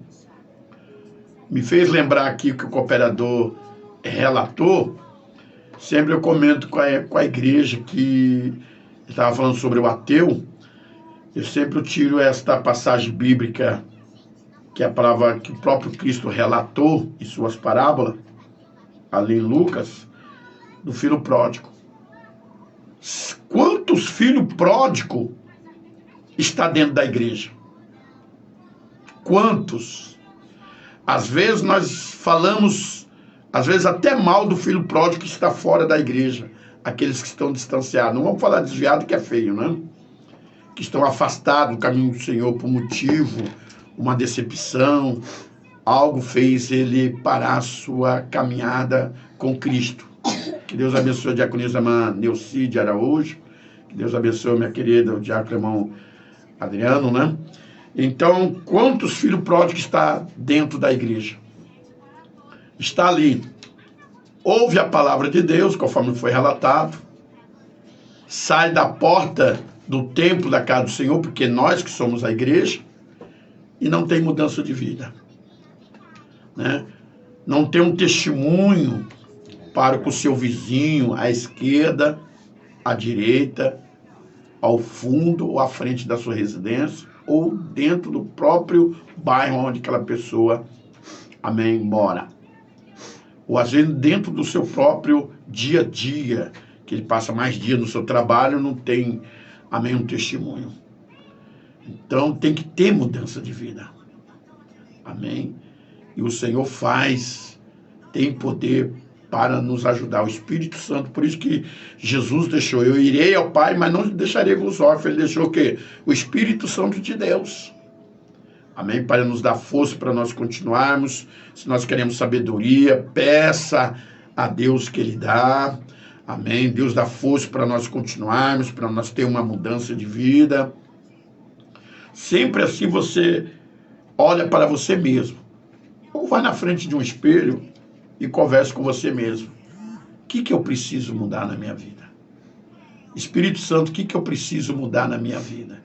Me fez lembrar aqui que o cooperador relatou. Sempre eu comento com a igreja que estava falando sobre o ateu. Eu sempre tiro esta passagem bíblica, que é a palavra que o próprio Cristo relatou em suas parábolas, ali em Lucas, do filho pródigo. Quantos filhos pródigos está dentro da igreja? Quantos? Às vezes nós falamos, às vezes até mal do filho pródigo que está fora da igreja, aqueles que estão distanciados. Não vamos falar desviado, que é feio, né? Que estão afastados do caminho do Senhor por motivo, uma decepção, algo fez ele parar a sua caminhada com Cristo. Que Deus abençoe a diaconisa irmã Neucide Araújo, que Deus abençoe minha querida, o diácono irmão Adriano, né? Então, quantos filhos pródigos está dentro da igreja? Está ali, ouve a palavra de Deus, conforme foi relatado, sai da porta do templo da casa do Senhor, porque nós que somos a igreja, e não tem mudança de vida, né? Não tem um testemunho para com o seu vizinho, à esquerda, à direita, ao fundo ou à frente da sua residência, ou dentro do próprio bairro onde aquela pessoa, amém, mora. Ou às vezes dentro do seu próprio dia a dia, que ele passa mais dias no seu trabalho, não tem, amém, um testemunho. Então tem que ter mudança de vida. Amém? E o Senhor tem poder para nos ajudar. O Espírito Santo, por isso que Jesus deixou, eu irei ao Pai, mas não deixarei vos órfãos. Ele deixou o quê? O Espírito Santo de Deus. Amém? Para nos dar força para nós continuarmos. Se nós queremos sabedoria, peça a Deus que Ele dá. Amém? Deus dá força para nós continuarmos, para nós ter uma mudança de vida. Sempre assim você olha para você mesmo. Ou vai na frente de um espelho e conversa com você mesmo. O que eu preciso mudar na minha vida? Espírito Santo, o que eu preciso mudar na minha vida?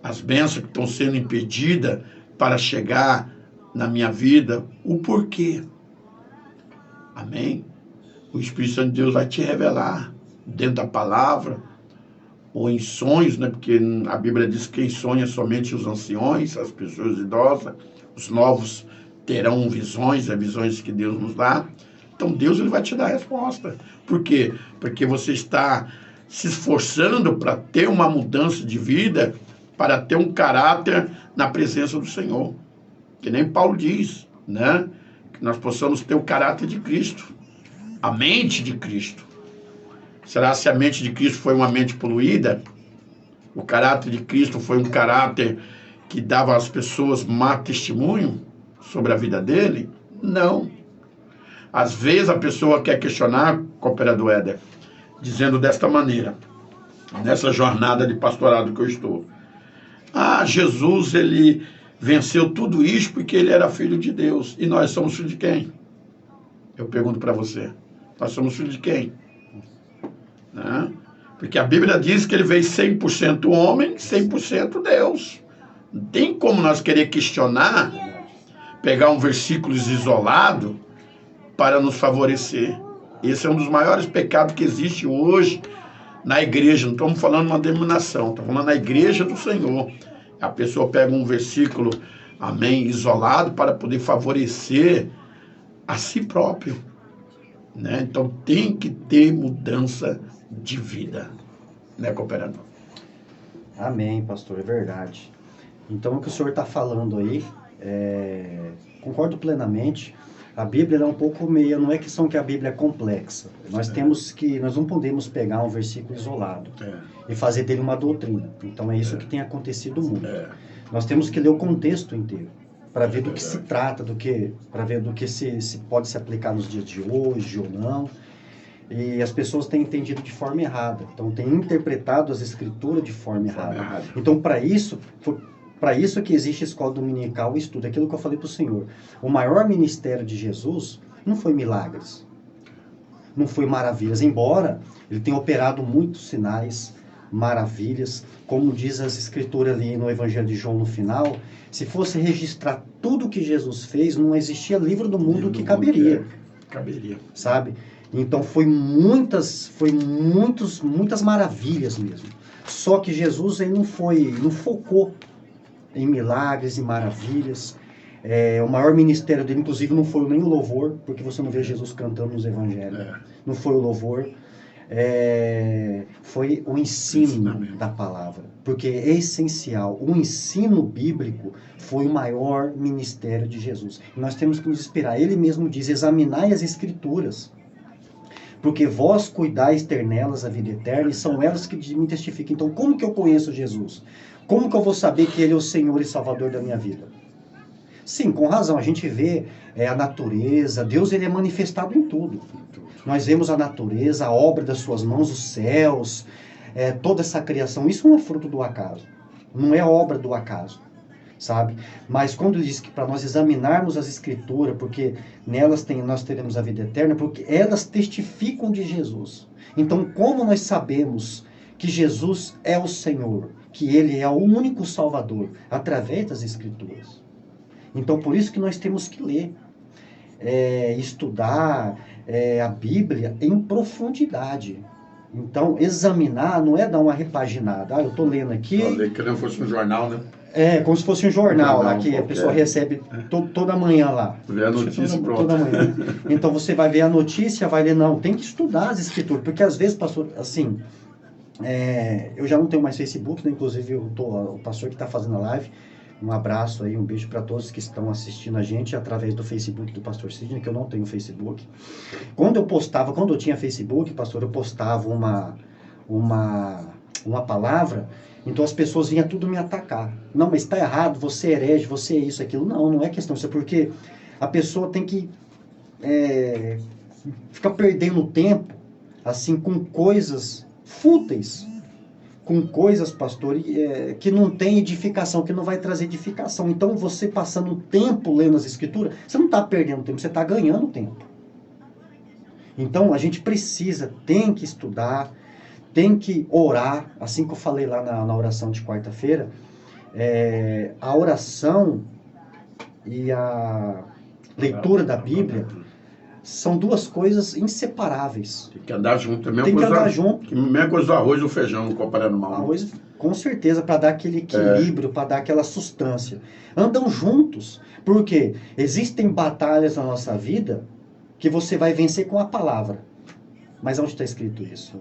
As bênçãos que estão sendo impedidas para chegar na minha vida, o porquê? Amém? O Espírito Santo de Deus vai te revelar dentro da palavra, ou em sonhos, né? Porque a Bíblia diz que quem sonha somente os anciões, as pessoas idosas, os novos terão visões, as visões que Deus nos dá. Então Deus ele vai te dar a resposta. Por quê? Porque você está se esforçando para ter uma mudança de vida, para ter um caráter na presença do Senhor. Que nem Paulo diz, né? Que nós possamos ter o caráter de Cristo, a mente de Cristo. Será se a mente de Cristo foi uma mente poluída? O caráter de Cristo foi um caráter que dava às pessoas má testemunho sobre a vida dele? Não. Às vezes a pessoa quer questionar, cooperador Éder, dizendo desta maneira, nessa jornada de pastorado que eu estou. Jesus, ele venceu tudo isso porque ele era filho de Deus. E nós somos filhos de quem? Eu pergunto para você. Nós somos filhos de quem? Né? Porque a Bíblia diz que ele veio 100% homem, 100% Deus. Não tem como nós querer questionar, pegar um versículo isolado para nos favorecer. Esse é um dos maiores pecados que existe hoje na igreja. Não estamos falando de uma denominação, estamos falando na igreja do Senhor. A pessoa pega um versículo, amém, isolado para poder favorecer a si próprio. Né? Então tem que ter mudança de vida, né, cooperador? Amém, pastor, é verdade. Então, o que o senhor está falando aí, concordo plenamente. A Bíblia é um pouco meia, não é questão que a Bíblia é complexa. Nós não podemos pegar um versículo isolado e fazer dele uma doutrina. Então, é isso que tem acontecido muito. Nós temos que ler o contexto inteiro, para ver do que se trata, para ver do que se pode se aplicar nos dias de hoje ou não. E as pessoas têm entendido de forma errada. Então, têm interpretado as escrituras de forma errada. Então, para isso que existe a escola dominical e estudo. Aquilo que eu falei para o senhor. O maior ministério de Jesus não foi milagres. Não foi maravilhas. Embora ele tenha operado muitos sinais, maravilhas. Como diz as escrituras ali no Evangelho de João no final, se fosse registrar tudo que Jesus fez, não existia livro do mundo que caberia. Sabe? Então foi muitas maravilhas mesmo. Só que Jesus ele não focou em milagres e maravilhas. O maior ministério dele, inclusive, não foi nem o louvor, porque você não vê Jesus cantando nos evangelhos. Não foi o louvor. Foi o ensino da palavra, porque é essencial. O ensino bíblico foi o maior ministério de Jesus. E nós temos que nos inspirar. Ele mesmo diz: examinai as escrituras, porque vós cuidais ter nelas a vida eterna, e são elas que de mim testificam. Então, como que eu conheço Jesus? Como que eu vou saber que Ele é o Senhor e Salvador da minha vida? Sim, com razão, a gente vê a natureza, Deus ele é manifestado em tudo. Nós vemos a natureza, a obra das suas mãos, os céus, toda essa criação. Isso não é fruto do acaso, não é obra do acaso. Sabe? Mas quando ele diz que para nós examinarmos as escrituras, porque nelas nós teremos a vida eterna, porque elas testificam de Jesus. Então, como nós sabemos que Jesus é o Senhor, que Ele é o único Salvador? Através das escrituras. Então, por isso que nós temos que ler, estudar a Bíblia em profundidade. Então, examinar não é dar uma repaginada. Eu estou lendo aqui... Que não fosse um jornal, né? Como se fosse um jornal lá, que a pessoa recebe toda manhã lá. Vê a notícia e pronto. Toda manhã. Então você vai ver a notícia, vai ler, não, tem que estudar as escrituras, porque às vezes, pastor, assim, eu já não tenho mais Facebook, né? Inclusive o pastor que está fazendo a live, um abraço aí, um beijo para todos que estão assistindo a gente através do Facebook do pastor Sidney, que eu não tenho Facebook. Quando eu tinha Facebook, pastor, eu postava uma palavra, então as pessoas vinham tudo me atacar. Não, mas está errado, você é herege, você é isso, aquilo. Não é questão disso, é porque a pessoa tem que ficar perdendo tempo, assim, com coisas fúteis, com coisas, pastor, que não tem edificação, que não vai trazer edificação. Então você passando um tempo lendo as escrituras, você não está perdendo tempo, você está ganhando tempo. Então a gente tem que estudar, tem que orar, assim que eu falei lá na oração de quarta-feira, a oração e a leitura da Bíblia são duas coisas inseparáveis. Tem que andar junto. Tem que andar junto. Mesma coisa do arroz e o feijão, comparando mal. Arroz, com certeza, para dar aquele equilíbrio, para dar aquela sustância. Andam juntos, porque existem batalhas na nossa vida que você vai vencer com a palavra. Mas onde está escrito isso?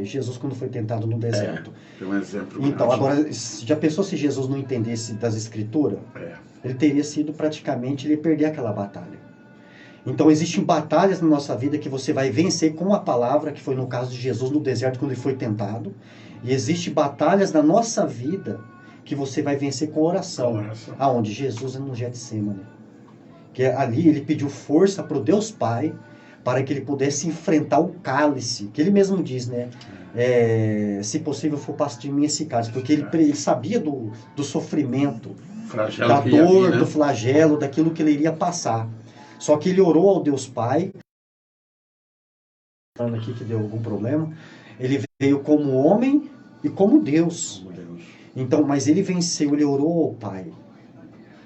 Jesus quando foi tentado no deserto. Tem um exemplo. Então, agora, já pensou se Jesus não entendesse das escrituras? Ele teria sido praticamente, ele ia perder aquela batalha. Então, existem batalhas na nossa vida que você vai vencer com a palavra, que foi no caso de Jesus no deserto quando ele foi tentado. E existem batalhas na nossa vida que você vai vencer com oração. Aonde? Jesus é no Getsemane. Que ali ele pediu força para o Deus Pai, para que ele pudesse enfrentar o cálice, que ele mesmo diz, né? Se possível for passe de mim esse cálice, porque ele sabia do sofrimento, da dor, do flagelo, daquilo que ele iria passar. Só que ele orou ao Deus Pai, falando aqui que deu algum problema, ele veio como homem e como Deus. Então, mas ele venceu, ele orou ao Pai,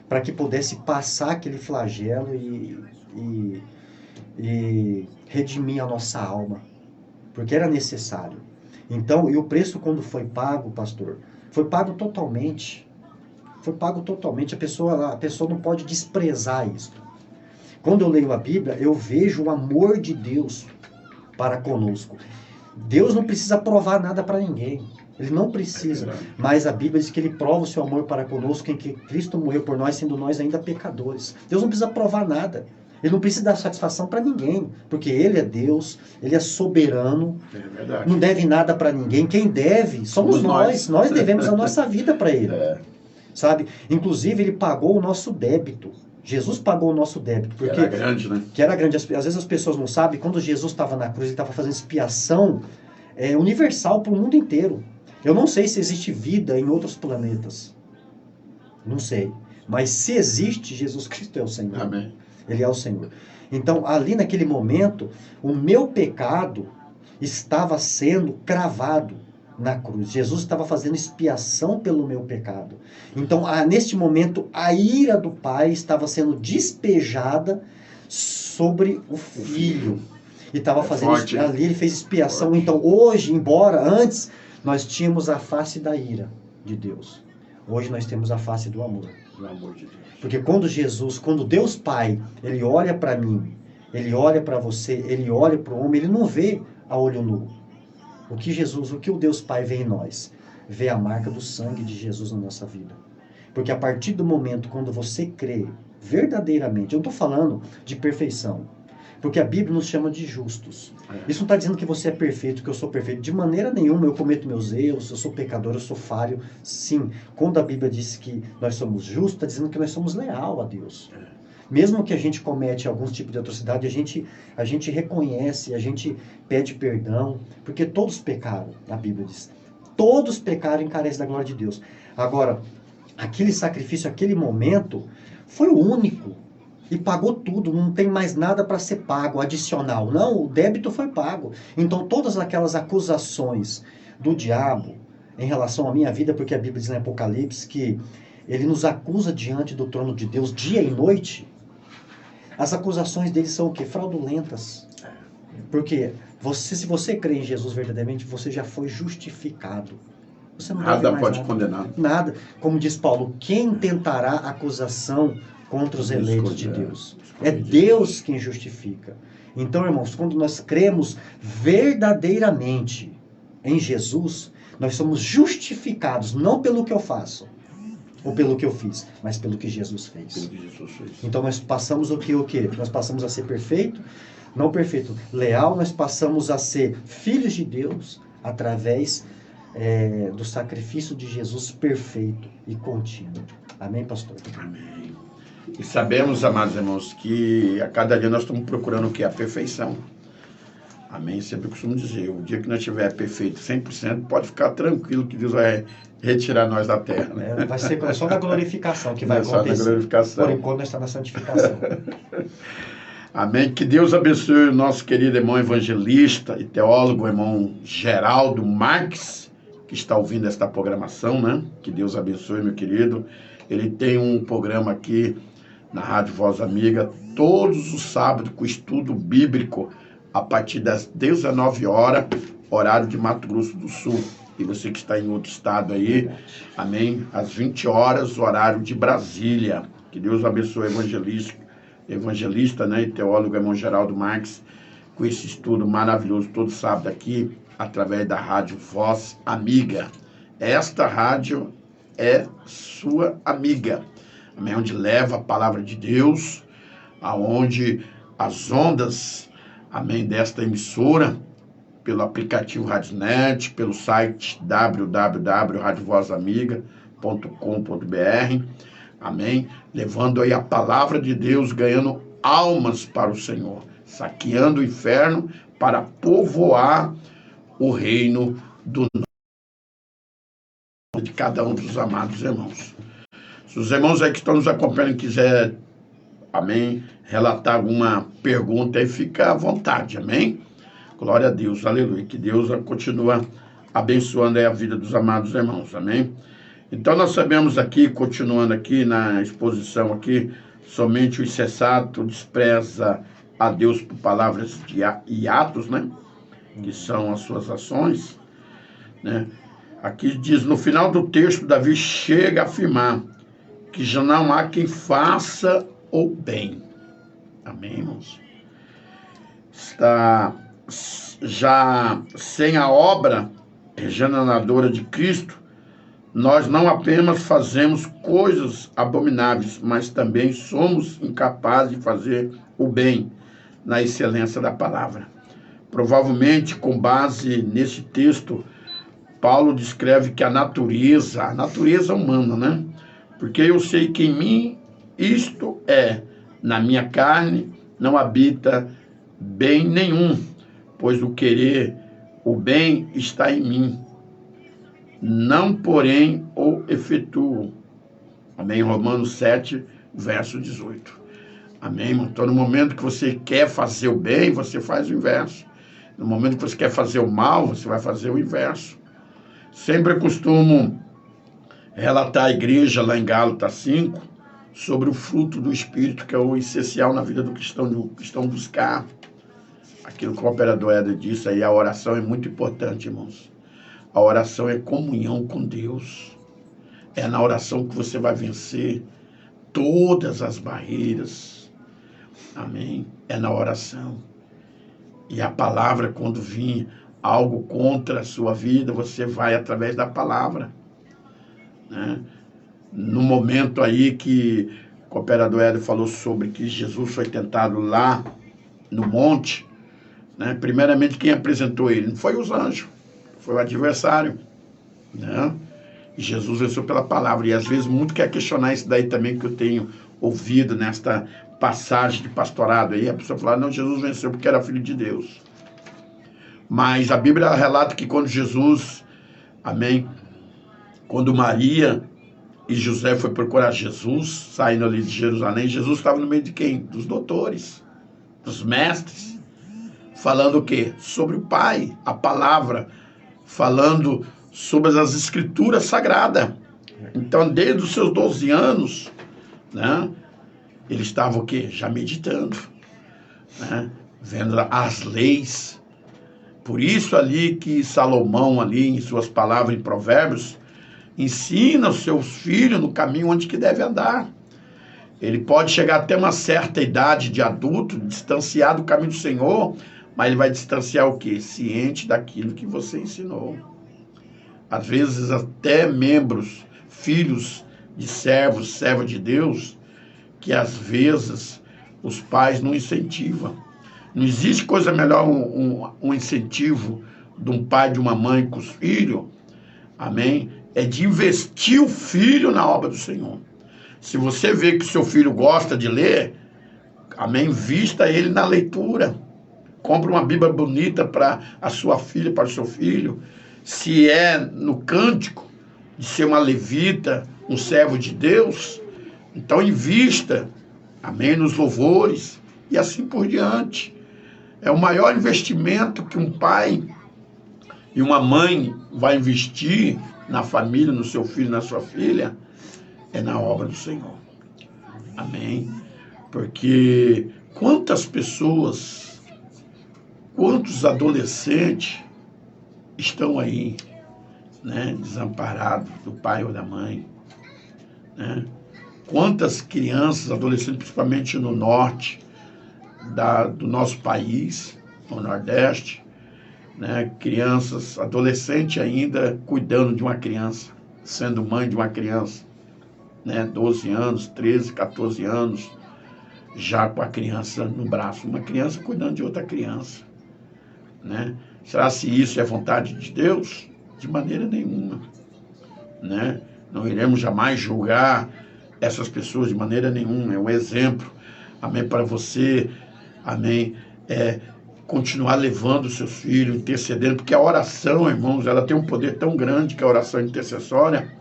para que pudesse passar aquele flagelo e redimir a nossa alma, porque era necessário. Então, e o preço quando foi pago, pastor, foi pago totalmente. Foi pago totalmente. A pessoa não pode desprezar isso. Quando eu leio a Bíblia, eu vejo o amor de Deus para conosco. Deus não precisa provar nada para ninguém. Ele não precisa. Mas a Bíblia diz que ele prova o seu amor para conosco em que Cristo morreu por nós, sendo nós ainda pecadores. Deus não precisa provar nada. Ele não precisa dar satisfação para ninguém, porque Ele é Deus, Ele é soberano, não deve nada para ninguém. Quem deve somos nós. Nós devemos a nossa vida para Ele. Sabe? Inclusive, Ele pagou o nosso débito. Jesus pagou o nosso débito. Porque, que era grande, né? Que era grande. Às vezes as pessoas não sabem, quando Jesus estava na cruz, Ele estava fazendo expiação universal para o mundo inteiro. Eu não sei se existe vida em outros planetas. Não sei. Mas se existe, Jesus Cristo é o Senhor. Amém. Ele é o Senhor. Então, ali naquele momento, o meu pecado estava sendo cravado na cruz. Jesus estava fazendo expiação pelo meu pecado. Então, neste momento, a ira do Pai estava sendo despejada sobre o Filho. E estava fazendo ali, ele fez expiação. Forte. Então, hoje, embora antes nós tínhamos a face da ira de Deus, hoje nós temos a face do amor. Do amor de Deus. Porque quando Deus Pai, Ele olha para mim, Ele olha para você, Ele olha para o homem, Ele não vê a olho nu. O que o Deus Pai vê em nós? Vê a marca do sangue de Jesus na nossa vida. Porque a partir do momento quando você crê verdadeiramente, eu não estou falando de perfeição, porque a Bíblia nos chama de justos. Isso não está dizendo que você é perfeito, que eu sou perfeito. De maneira nenhuma, eu cometo meus erros, eu sou pecador, eu sou falho. Sim, quando a Bíblia diz que nós somos justos, está dizendo que nós somos leal a Deus. Mesmo que a gente comete algum tipo de atrocidade, a gente reconhece, a gente pede perdão, porque todos pecaram, a Bíblia diz. Todos pecaram e carecem da glória de Deus. Agora, aquele sacrifício, aquele momento, foi o único. E pagou tudo, não tem mais nada para ser pago, adicional. Não, o débito foi pago. Então todas aquelas acusações do diabo em relação à minha vida, porque a Bíblia diz em Apocalipse que ele nos acusa diante do trono de Deus dia e noite. As acusações dele são o quê? Fraudulentas. Porque se você crê em Jesus verdadeiramente, você já foi justificado. Você não nada pode condenar. Nada. Como diz Paulo, quem tentará acusação contra os eleitos de Deus? É Deus quem justifica. Então, irmãos, quando nós cremos verdadeiramente em Jesus, nós somos justificados, não pelo que eu faço, ou pelo que eu fiz, mas pelo que Jesus fez. Então, nós passamos o quê? Nós passamos a ser perfeito, não perfeito, leal, nós passamos a ser filhos de Deus, através do sacrifício de Jesus perfeito e contínuo. Amém, pastor? Amém. E sabemos, amados irmãos, que a cada dia nós estamos procurando o que? A perfeição. Amém? Sempre costumo dizer, o dia que nós estiver perfeito 100%, pode ficar tranquilo que Deus vai retirar nós da terra. Né? Vai ser só na glorificação que vai acontecer. Só na glorificação. Por enquanto nós estamos na santificação. Amém? Que Deus abençoe o nosso querido irmão evangelista e teólogo, irmão Geraldo Marques, que está ouvindo esta programação, né? Que Deus abençoe, meu querido. Ele tem um programa aqui na Rádio Voz Amiga, todos os sábados, com estudo bíblico, a partir das 19 horas, horário de Mato Grosso do Sul. E você que está em outro estado aí, amém? Às 20 horas, horário de Brasília. Que Deus abençoe o evangelista, né, e teólogo, irmão Geraldo Marques, com esse estudo maravilhoso, todo sábado aqui, através da Rádio Voz Amiga. Esta rádio é sua amiga, amém? Onde leva a palavra de Deus, aonde as ondas, amém, desta emissora, pelo aplicativo Radionet, pelo site www.radiovozamiga.com.br, amém? Levando aí a palavra de Deus, ganhando almas para o Senhor, saqueando o inferno para povoar o reino do de cada um dos amados irmãos. Se os irmãos aí que estão nos acompanhando quiser, amém, relatar alguma pergunta aí, fica à vontade, amém? Glória a Deus, aleluia, que Deus continua abençoando aí a vida dos amados irmãos, amém? Então nós sabemos aqui, continuando aqui na exposição aqui, somente o insensato despreza a Deus por palavras e atos, né? Que são as suas ações, né? Aqui diz, no final do texto, Davi chega a afirmar que já não há quem faça o bem. Amém, irmãos? Está já sem a obra regeneradora de Cristo, nós não apenas fazemos coisas abomináveis, mas também somos incapazes de fazer o bem na excelência da palavra. Provavelmente, com base nesse texto, Paulo descreve que a natureza humana, né? Porque eu sei que em mim, isto é, na minha carne, não habita bem nenhum, pois o querer o bem está em mim, não, porém, o efetuo. Amém? Romanos 7, verso 18. Amém, irmão? Então, no momento que você quer fazer o bem, você faz o inverso. No momento que você quer fazer o mal, você vai fazer o inverso. Sempre costumo relatar à igreja, lá em Gálatas 5, sobre o fruto do Espírito, que é o essencial na vida do cristão buscar. Aquilo que o operador Éder disse aí, a oração é muito importante, irmãos. A oração é comunhão com Deus. É na oração que você vai vencer todas as barreiras. Amém? É na oração. E a palavra, quando vir algo contra a sua vida, você vai através da palavra. Né? No momento aí que o operador Éder falou sobre que Jesus foi tentado lá no monte, né? Primeiramente quem apresentou ele não foi os anjos, foi o adversário. Né? E Jesus venceu pela palavra. E às vezes muito quer questionar isso daí também que eu tenho ouvido nesta passagem de pastorado aí. A pessoa fala, não, Jesus venceu porque era filho de Deus. Mas a Bíblia relata que quando Jesus, amém, quando Maria e José foi procurar Jesus, saindo ali de Jerusalém, Jesus estava no meio de quem? Dos doutores, dos mestres, falando o quê? Sobre o Pai, a palavra, falando sobre as escrituras sagradas. Então, desde os seus 12 anos, né, ele estava o quê? Já meditando, né, vendo as leis. Por isso ali que Salomão, ali em suas palavras em Provérbios, ensina os seus filhos no caminho onde que deve andar. Ele pode chegar até uma certa idade de adulto, distanciar do caminho do Senhor, mas ele vai distanciar o quê? Ciente daquilo que você ensinou. Às vezes até membros, filhos de servos de Deus, que às vezes os pais não incentivam. Não existe coisa melhor um incentivo de um pai, de uma mãe com os filhos, amém? É de investir o filho na obra do Senhor. Se você vê que seu filho gosta de ler, amém? Vista ele na leitura. Compre uma Bíblia bonita para a sua filha, para o seu filho. Se é no cântico, de ser uma levita, um servo de Deus, então invista, amém, nos louvores e assim por diante. É o maior investimento que um pai e uma mãe vai investir na família, no seu filho, na sua filha, é na obra do Senhor. Amém? Porque quantas pessoas, quantos adolescentes estão aí, né, desamparados do pai ou da mãe, né? Quantas crianças, adolescentes, principalmente no norte do nosso país, no Nordeste, né, crianças, adolescentes ainda cuidando de uma criança, sendo mãe de uma criança, né, 12 anos, 13, 14 anos, já com a criança no braço, uma criança cuidando de outra criança, né? Será se isso é vontade de Deus? De maneira nenhuma, né? Não iremos jamais julgar essas pessoas de maneira nenhuma, é um exemplo, amém, para você, amém, continuar levando os seus filhos, intercedendo, porque a oração, irmãos, ela tem um poder tão grande que a oração intercessória,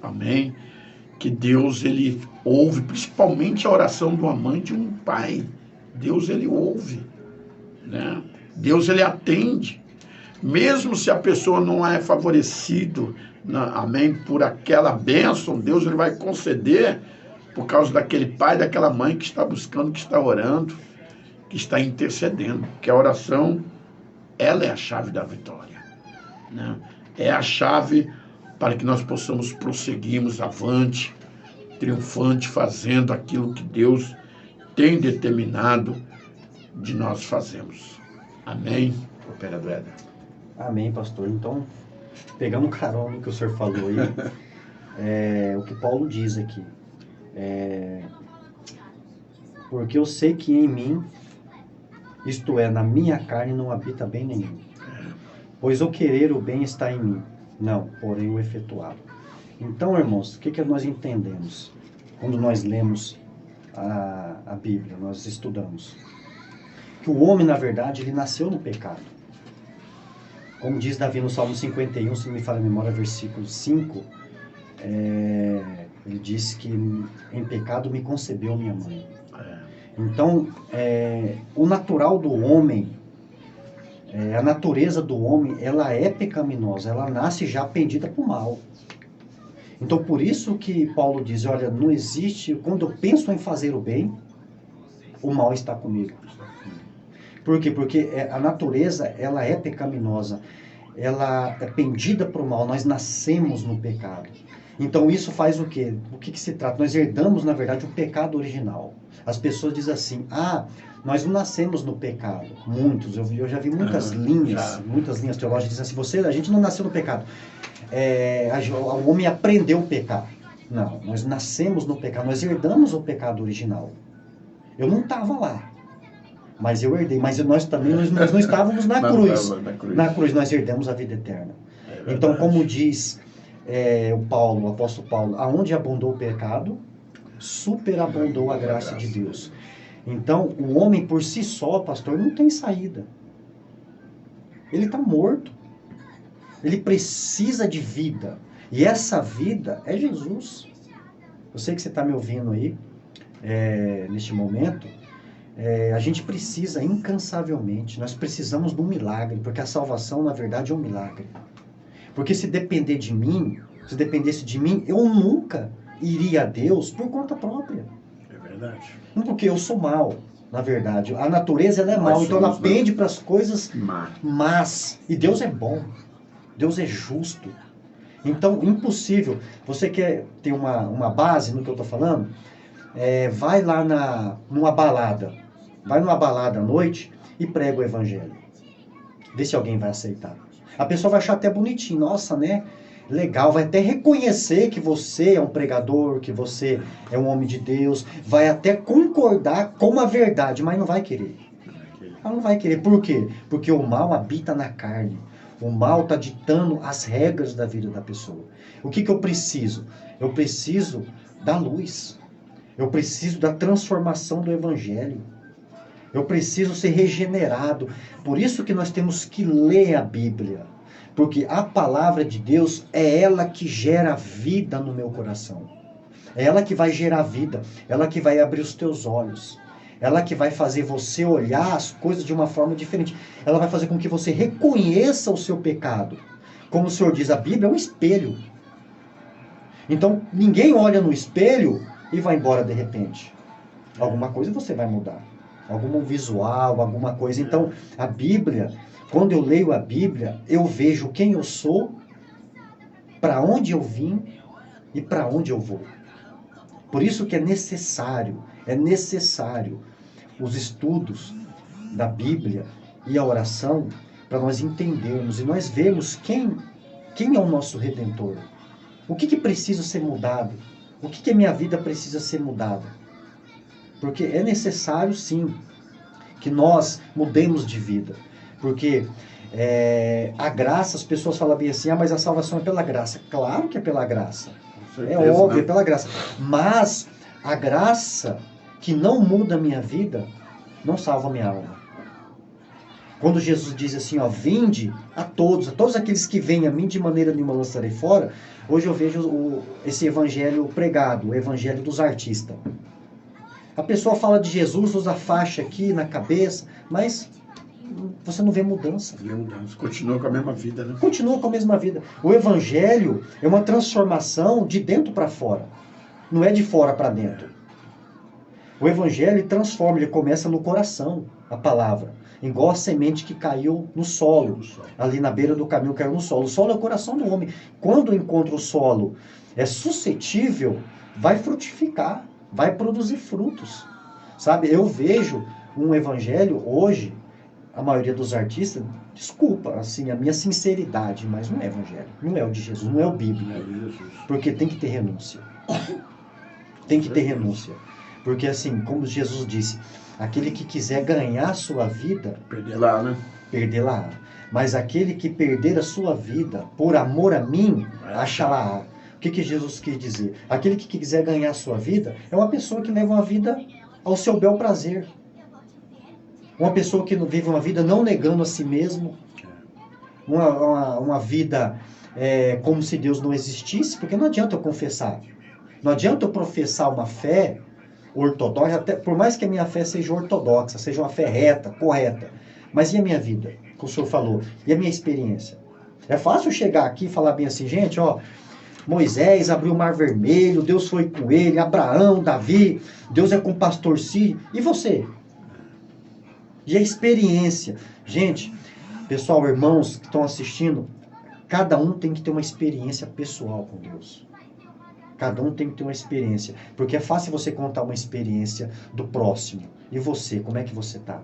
amém, que Deus, ele ouve, principalmente a oração de uma mãe, de um pai. Deus, ele ouve, né? Deus, ele atende, mesmo se a pessoa não é favorecido, amém, por aquela bênção, Deus, ele vai conceder por causa daquele pai, daquela mãe que está buscando, que está orando, que está intercedendo, porque a oração, ela é a chave da vitória, né? É a chave para que nós possamos prosseguirmos avante, triunfante, fazendo aquilo que Deus tem determinado de nós fazermos. Amém, operador Éder? Amém, pastor. Então, Pegando carona no que o senhor falou aí, o que Paulo diz aqui. Porque eu sei que em mim, isto é, na minha carne, não habita bem nenhum. Pois o querer o bem está em mim, não, porém o efetuá-lo. Então, irmãos, o que nós entendemos quando nós lemos a Bíblia, nós estudamos? Que o homem, na verdade, ele nasceu no pecado. Como diz Davi no Salmo 51, se não me falha a memória, versículo 5, ele diz que em pecado me concebeu minha mãe. Então, o natural do homem, a natureza do homem, ela é pecaminosa, ela nasce já pendida para o mal. Então, por isso que Paulo diz, olha, não existe, quando eu penso em fazer o bem, o mal está comigo. Por quê? Porque a natureza, ela é pecaminosa, ela é pendida para o mal, nós nascemos no pecado. Então isso faz o quê? O que se trata? Nós herdamos, na verdade, o pecado original. As pessoas dizem assim, nós não nascemos no pecado. Muitos, eu já vi muitas linhas teológicas dizendo assim, a gente não nasceu no pecado. O homem aprendeu a pecar. Não, nós nascemos no pecado, nós herdamos o pecado original. Eu não estava lá, mas eu herdei. Mas nós não estávamos na cruz. Na cruz nós herdamos a vida eterna. Então, como diz o apóstolo Paulo, aonde abundou o pecado, superabundou a graça de Deus. Então, o homem por si só, pastor, não tem saída. Ele está morto. Ele precisa de vida. E essa vida é Jesus. Eu sei que você está me ouvindo aí, neste momento. A gente precisa incansavelmente, nós precisamos de um milagre, porque a salvação, na verdade, é um milagre. Porque se dependesse de mim, eu nunca iria a Deus por conta própria. É verdade. Não porque eu sou mal, na verdade. A natureza, ela é mal, então ela pende para as coisas más. E Deus é bom. Deus é justo. Então, impossível. Você quer ter uma base no que eu estou falando? Vai lá numa balada. Vai numa balada à noite e prega o evangelho. Vê se alguém vai aceitar. A pessoa vai achar até bonitinho. Nossa, né? Legal. Vai até reconhecer que você é um pregador, que você é um homem de Deus. Vai até concordar com a verdade, mas não vai querer. Ela não vai querer. Por quê? Porque o mal habita na carne. O mal está ditando as regras da vida da pessoa. O que eu preciso? Eu preciso da luz. Eu preciso da transformação do evangelho. Eu preciso ser regenerado. Por isso que nós temos que ler a Bíblia. Porque a palavra de Deus é ela que gera vida no meu coração. É ela que vai gerar vida. Ela que vai abrir os teus olhos. Ela que vai fazer você olhar as coisas de uma forma diferente. Ela vai fazer com que você reconheça o seu pecado. Como o Senhor diz, a Bíblia é um espelho. Então, ninguém olha no espelho e vai embora de repente. Alguma coisa você vai mudar. Algum visual, alguma coisa. Então, a Bíblia, quando eu leio a Bíblia, eu vejo quem eu sou, para onde eu vim e para onde eu vou. Por isso que é necessário os estudos da Bíblia e a oração para nós entendermos e nós vermos quem é o nosso Redentor. O que precisa ser mudado? O que a minha vida precisa ser mudada? Porque é necessário, sim, que nós mudemos de vida. Porque a graça, as pessoas falam bem assim, mas a salvação é pela graça. Claro que é pela graça. É óbvio, é pela graça. Mas a graça que não muda a minha vida, não salva a minha alma. Quando Jesus diz assim, vinde a todos aqueles que vêm a mim, de maneira nenhuma lançarei fora. Hoje eu vejo esse evangelho pregado, o evangelho dos artistas. A pessoa fala de Jesus, usa faixa aqui na cabeça, mas você não vê mudança. Continua com a mesma vida, né? Continua com a mesma vida. O evangelho é uma transformação de dentro para fora. Não é de fora para dentro. O evangelho transforma, ele começa no coração, a palavra. Igual a semente que caiu no solo, ali na beira do caminho caiu no solo. O solo é o coração do homem. Quando encontra o solo é suscetível, vai frutificar, vai produzir frutos. Sabe, eu vejo um evangelho hoje, a maioria dos artistas, desculpa, assim, a minha sinceridade, mas não é evangelho, não é o de Jesus, não é o bíblico, porque tem que ter renúncia. Tem que ter renúncia. Porque assim, como Jesus disse, aquele que quiser ganhar a sua vida, Perder-la, né? Perder-la. Mas aquele que perder a sua vida por amor a mim, achará. O que Jesus quis dizer? Aquele que quiser ganhar a sua vida é uma pessoa que leva uma vida ao seu bel prazer. Uma pessoa que vive uma vida não negando a si mesmo. Uma vida como se Deus não existisse, porque não adianta eu confessar. Não adianta eu professar uma fé ortodoxa, até, por mais que a minha fé seja ortodoxa, seja uma fé reta, correta. Mas e a minha vida? Como o senhor falou. E a minha experiência? É fácil chegar aqui e falar bem assim, gente, ó, Moisés abriu o mar vermelho, Deus foi com ele, Abraão, Davi, Deus é com o pastor Si. E você? E a experiência? Gente, pessoal, irmãos que estão assistindo, cada um tem que ter uma experiência pessoal com Deus. Cada um tem que ter uma experiência. Porque é fácil você contar uma experiência do próximo. E você, como é que você está?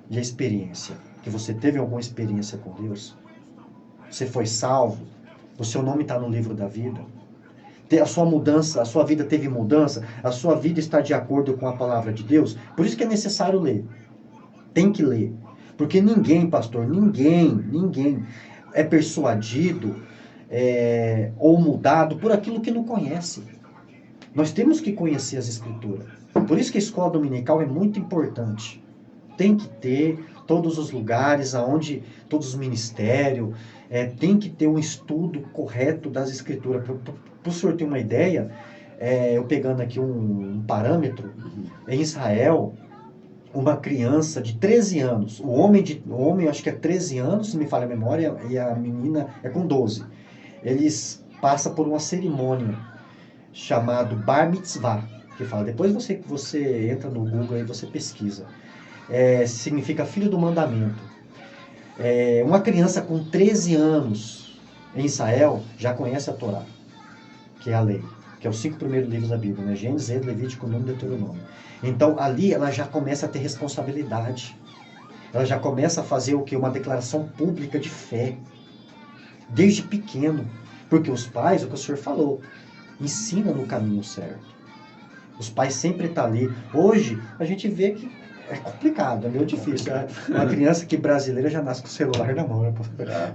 E a experiência? Que você teve alguma experiência com Deus? Você foi salvo? O seu nome está no livro da vida? A sua mudança, a sua vida teve mudança? A sua vida está de acordo com a palavra de Deus? Por isso que é necessário ler. Tem que ler. Porque ninguém, pastor, ninguém é persuadido ou mudado por aquilo que não conhece. Nós temos que conhecer as Escrituras. Por isso que a escola dominical é muito importante. Tem que ter todos os lugares, aonde todos os ministérios, tem que ter um estudo correto das Escrituras. Para o senhor ter uma ideia, eu pegando aqui um parâmetro, em Israel, uma criança de 13 anos, o homem acho que é 13 anos, se me falha a memória, e a menina é com 12. Eles passam por uma cerimônia chamada Bar Mitzvah, que fala, depois você entra no Google e você pesquisa. Significa filho do mandamento. Uma criança com 13 anos em Israel já conhece a Torá, que é a lei, que é os 5 primeiros livros da Bíblia, né? Gênesis, Êxodo, Levítico, Número e Deuteronômio. Então ali ela já começa a ter responsabilidade. Ela já começa a fazer o quê? Uma declaração pública de fé. Desde pequeno. Porque os pais, o que o senhor falou, ensinam no caminho certo. Os pais sempre estão ali. Hoje a gente vê que é complicado, é meio difícil. Uma criança que brasileira já nasce com o celular na mão, né?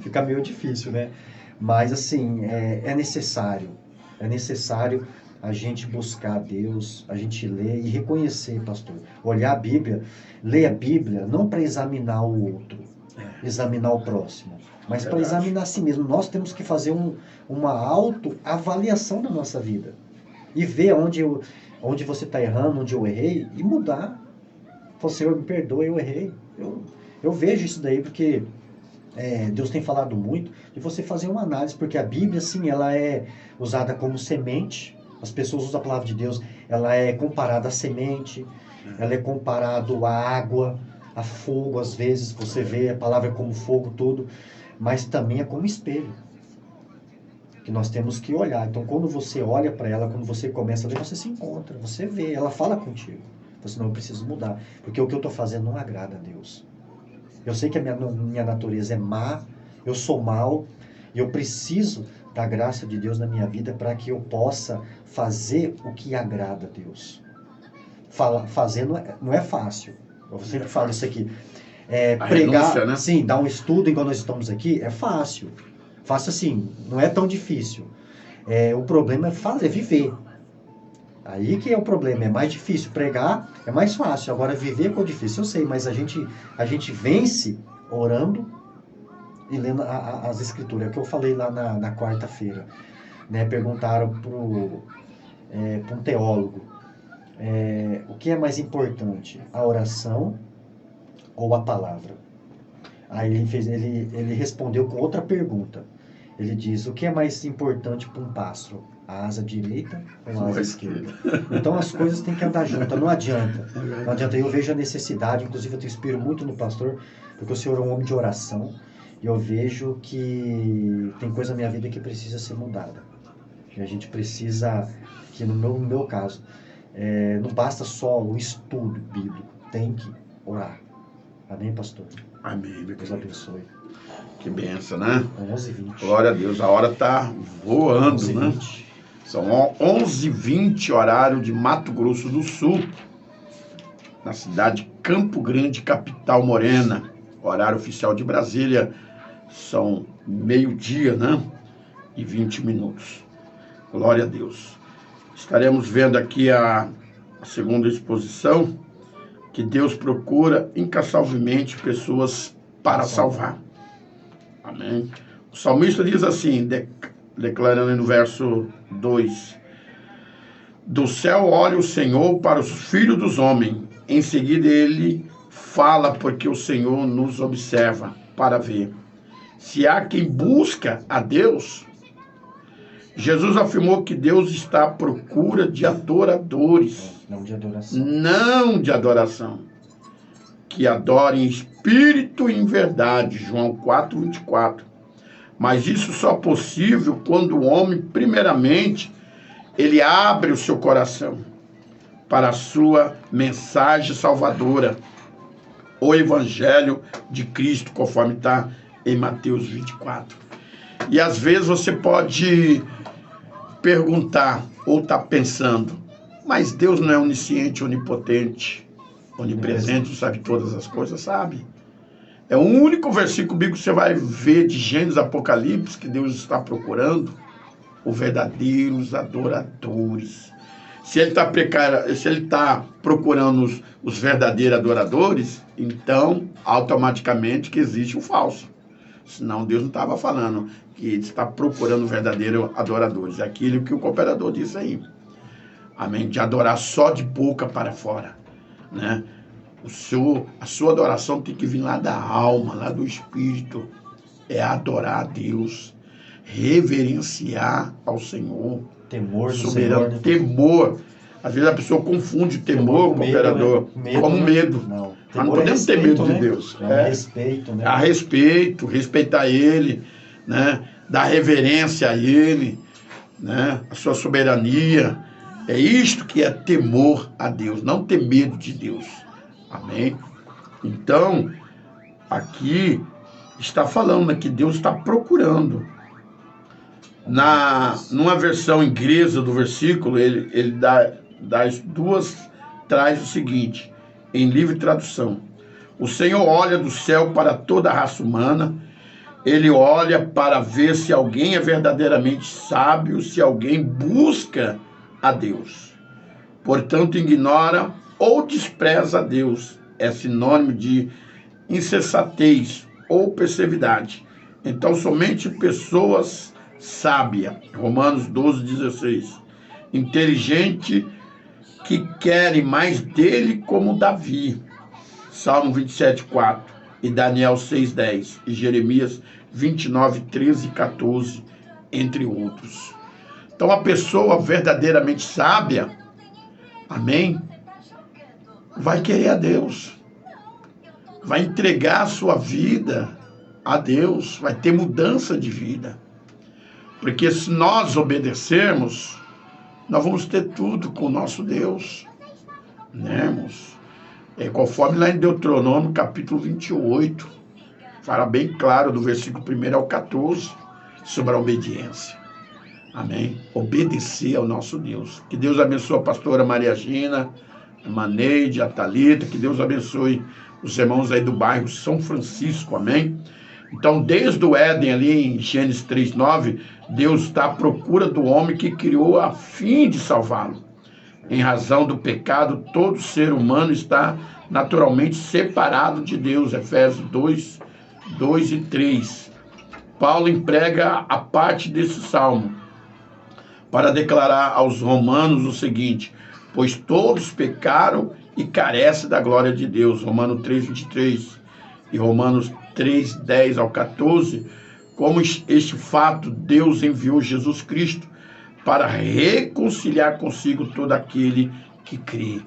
Fica meio difícil, né? Mas assim, é necessário a gente buscar a Deus, a gente ler e reconhecer, pastor. Olhar a Bíblia, ler a Bíblia, não para examinar o outro, examinar o próximo, mas para examinar a si mesmo. Nós temos que fazer uma autoavaliação da nossa vida e ver onde você está errando, onde eu errei, e mudar. Falar, Senhor, me perdoe, eu errei. Eu vejo isso daí porque Deus tem falado muito de você fazer uma análise, porque a Bíblia, sim, ela é usada como semente. As pessoas usam a palavra de Deus, ela é comparada a semente, ela é comparada à água, a fogo, às vezes, você vê a palavra como fogo, tudo, mas também é como espelho, que nós temos que olhar. Então, quando você olha para ela, quando você começa a ler, você se encontra, você vê, ela fala contigo. Você não, eu preciso mudar, porque o que eu estou fazendo não agrada a Deus. Eu sei que a minha natureza é má, eu sou mau, e eu preciso da graça de Deus na minha vida para que eu possa fazer o que agrada a Deus. Fazer não é fácil. Eu sempre falo isso aqui. Pregar, renúncia, né? Sim, dar um estudo igual nós estamos aqui, é fácil. Fácil assim, não é tão difícil. O problema é viver. Aí que é o problema, é mais difícil. Pregar é mais fácil, agora viver é difícil, eu sei, mas a gente vence orando e lendo as escrituras. É o que eu falei lá na quarta-feira. Né? Perguntaram para um teólogo, o que é mais importante, a oração ou a palavra? Aí ele respondeu com outra pergunta. Ele diz, o que é mais importante para um pássaro? A asa direita ou a asa esquerda? Então as coisas têm que andar juntas, não adianta. Não adianta. Eu vejo a necessidade, inclusive eu te inspiro muito no pastor, porque o senhor é um homem de oração, e eu vejo que tem coisa na minha vida que precisa ser mudada. E a gente precisa, que no meu caso, não basta só o estudo bíblico, tem que orar. Amém, pastor? Amém, meu Deus querido. abençoe. Que benção, né? 11h20. Glória a Deus, a hora tá voando, né? 11h20. São 11h20, horário de Mato Grosso do Sul, na cidade de Campo Grande, capital Morena. Horário oficial de Brasília são 12h, né? E 20 minutos. Glória a Deus. Estaremos vendo aqui a segunda exposição, que Deus procura incansavelmente pessoas para salvar. Amém. O salmista diz assim, declarando no verso 2: do céu olha o Senhor para os filhos dos homens. Em seguida ele fala, porque o Senhor nos observa para ver. Se há quem busca a Deus, Jesus afirmou que Deus está à procura de adoradores. Não de adoração. Não de adoração. Que adorem em espírito e em verdade. João 4:24. Mas isso só é possível quando o homem, primeiramente, ele abre o seu coração para a sua mensagem salvadora, o Evangelho de Cristo, conforme está em Mateus 24. E às vezes você pode perguntar ou estar pensando, mas Deus não é onisciente, onipotente, onipresente, sabe todas as coisas, sabe? É o único versículo bíblico que você vai ver de Gênesis, Apocalipse, que Deus está procurando os verdadeiros adoradores. Se ele está procurando os verdadeiros adoradores, então automaticamente que existe o falso. Senão Deus não estava falando que ele está procurando verdadeiros adoradores. É aquilo que o cooperador disse aí. Amém? De adorar só de boca para fora, né? A sua adoração tem que vir lá da alma, lá do espírito. É adorar a Deus, reverenciar ao Senhor. Temor do soberano, Senhor, né? Temor. Às vezes a pessoa confunde temor com cooperador como medo. Não. Nós não podemos ter medo de Deus. Respeito, né? A respeito, respeitar Ele, né? Dar reverência a Ele, né? A sua soberania. É isto que é temor a Deus, não ter medo de Deus. Amém? Então, aqui está falando que Deus está procurando. Numa versão inglesa do versículo, ele dá das duas, traz o seguinte, em livre tradução: o Senhor olha do céu para toda a raça humana, ele olha para ver se alguém é verdadeiramente sábio, se alguém busca a Deus. Portanto, ignora ou despreza a Deus. É sinônimo de insensatez ou perversidade. Então, somente pessoas sábias, Romanos 12:16, inteligente, que querem mais dele, como Davi, Salmo 27:4, e Daniel 6:10, e Jeremias 29:13 e 14, entre outros. Então, a pessoa verdadeiramente sábia, amém, vai querer a Deus, vai entregar a sua vida a Deus, vai ter mudança de vida. Porque se nós obedecermos, nós vamos ter tudo com o nosso Deus, né, irmãos? Conforme lá em Deuteronômio, capítulo 28, fala bem claro, do versículo 1 ao 14, sobre a obediência. Amém? Obedecer ao nosso Deus. Que Deus abençoe a pastora Maria Gina, a Maneide, a Thalita, que Deus abençoe os irmãos aí do bairro São Francisco, amém? Então, desde o Éden, ali em Gênesis 3:9, Deus está à procura do homem que criou a fim de salvá-lo. Em razão do pecado, todo ser humano está naturalmente separado de Deus. Efésios 2 e 3. Paulo emprega a parte desse salmo para declarar aos romanos o seguinte: pois todos pecaram e carecem da glória de Deus. Romanos 3:23 e Romanos 3:10 ao 14. Como este fato, Deus enviou Jesus Cristo para reconciliar consigo todo aquele que crê.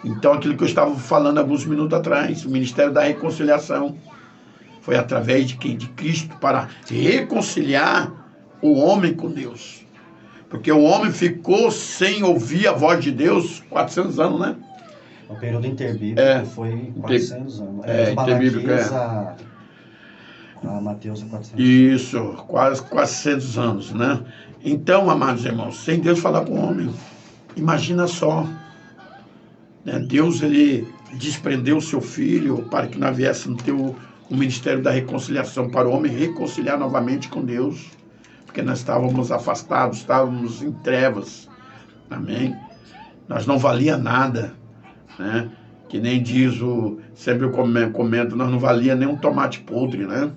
Então, aquilo que eu estava falando alguns minutos atrás, o ministério da reconciliação foi através de quem? De Cristo, para reconciliar o homem com Deus. Porque o homem ficou sem ouvir a voz de Deus 400 anos, né? O período interbíblico foi 400 anos. De Malaquias a Mateus é 400 anos. Isso, quase 400 anos, né? Então, amados irmãos, sem Deus falar com o homem, imagina só, né? Deus, ele desprendeu o seu Filho para que nós viéssemos ter o ministério da reconciliação, para o homem reconciliar novamente com Deus, porque nós estávamos afastados, estávamos em trevas, amém? Nós não valia nada, né? Que nem diz sempre eu comento, nós não valia nem um tomate podre, né?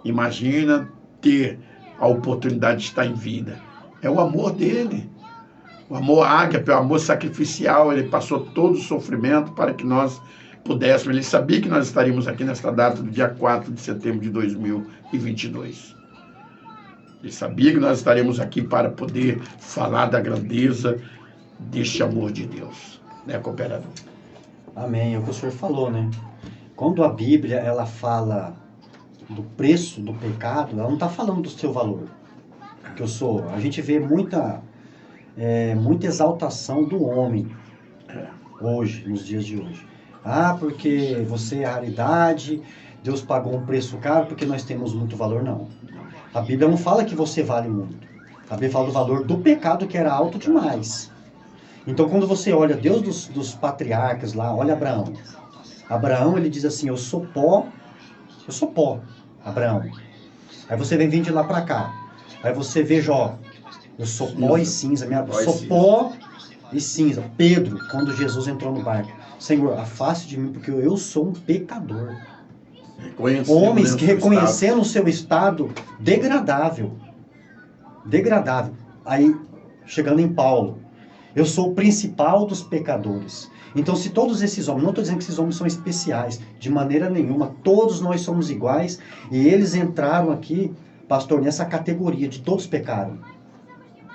Imagina ter a oportunidade de estar em vida. É o amor dele. O amor ágape, o amor sacrificial, ele passou todo o sofrimento para que nós pudéssemos. Ele sabia que nós estaríamos aqui nesta data do dia 4 de setembro de 2022. Ele sabia que nós estaremos aqui para poder falar da grandeza deste amor de Deus. Né, cooperador? Amém. É o que o senhor falou, né? Quando a Bíblia, ela fala do preço do pecado, ela não está falando do seu valor. Que eu sou. A gente vê muita exaltação do homem hoje, nos dias de hoje. Ah, porque você é raridade, Deus pagou um preço caro porque nós temos muito valor. Não. A Bíblia não fala que você vale muito. A Bíblia fala do valor do pecado, que era alto demais. Então, quando você olha Deus dos patriarcas lá, olha Abraão. Abraão, ele diz assim, eu sou pó, Abraão. Aí você vem de lá para cá. Aí você vê Jó, eu sou pó e cinza, sou pó e cinza. Pedro, quando Jesus entrou no barco, Senhor, afaste de mim, porque eu sou um pecador. Homens que reconheceram o seu estado degradável. Aí, chegando em Paulo, eu sou o principal dos pecadores. Então, se todos esses homens, não estou dizendo que esses homens são especiais, de maneira nenhuma, todos nós somos iguais, e eles entraram aqui, pastor, nessa categoria de todos pecaram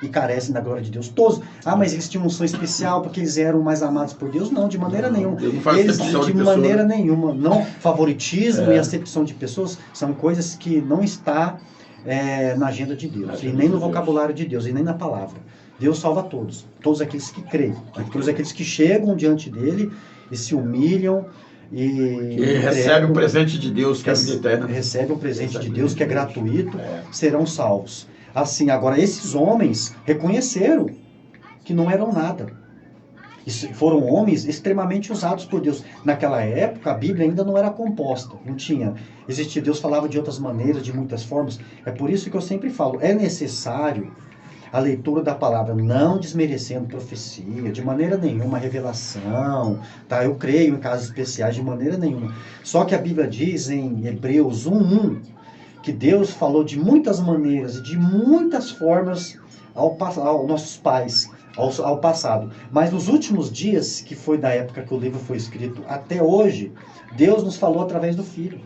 e carecem da glória de Deus. Todos. Ah, mas eles tinham unção especial porque eles eram mais amados por Deus? Não, de maneira nenhuma. Eles, de maneira nenhuma. Não, favoritismo e acepção de pessoas são coisas que não está na agenda de Deus, e nem no vocabulário de Deus, e nem na palavra. Deus salva todos. Todos aqueles que creem. Todos aqueles que chegam diante dele e se humilham e recebe o presente de Deus, que é a vida eterna. Recebe o presente de Deus, que é gratuito, serão salvos. Assim, agora esses homens reconheceram que não eram nada. Foram homens extremamente usados por Deus. Naquela época, a Bíblia ainda não era composta. Não tinha. Existia, Deus falava de outras maneiras, de muitas formas. É por isso que eu sempre falo, é necessário a leitura da palavra, não desmerecendo profecia, de maneira nenhuma, revelação, tá? Eu creio em casos especiais, de maneira nenhuma. Só que a Bíblia diz em Hebreus 1:1, que Deus falou de muitas maneiras e de muitas formas aos nossos pais, ao passado. Mas nos últimos dias, que foi da época que o livro foi escrito até hoje, Deus nos falou através do Filho.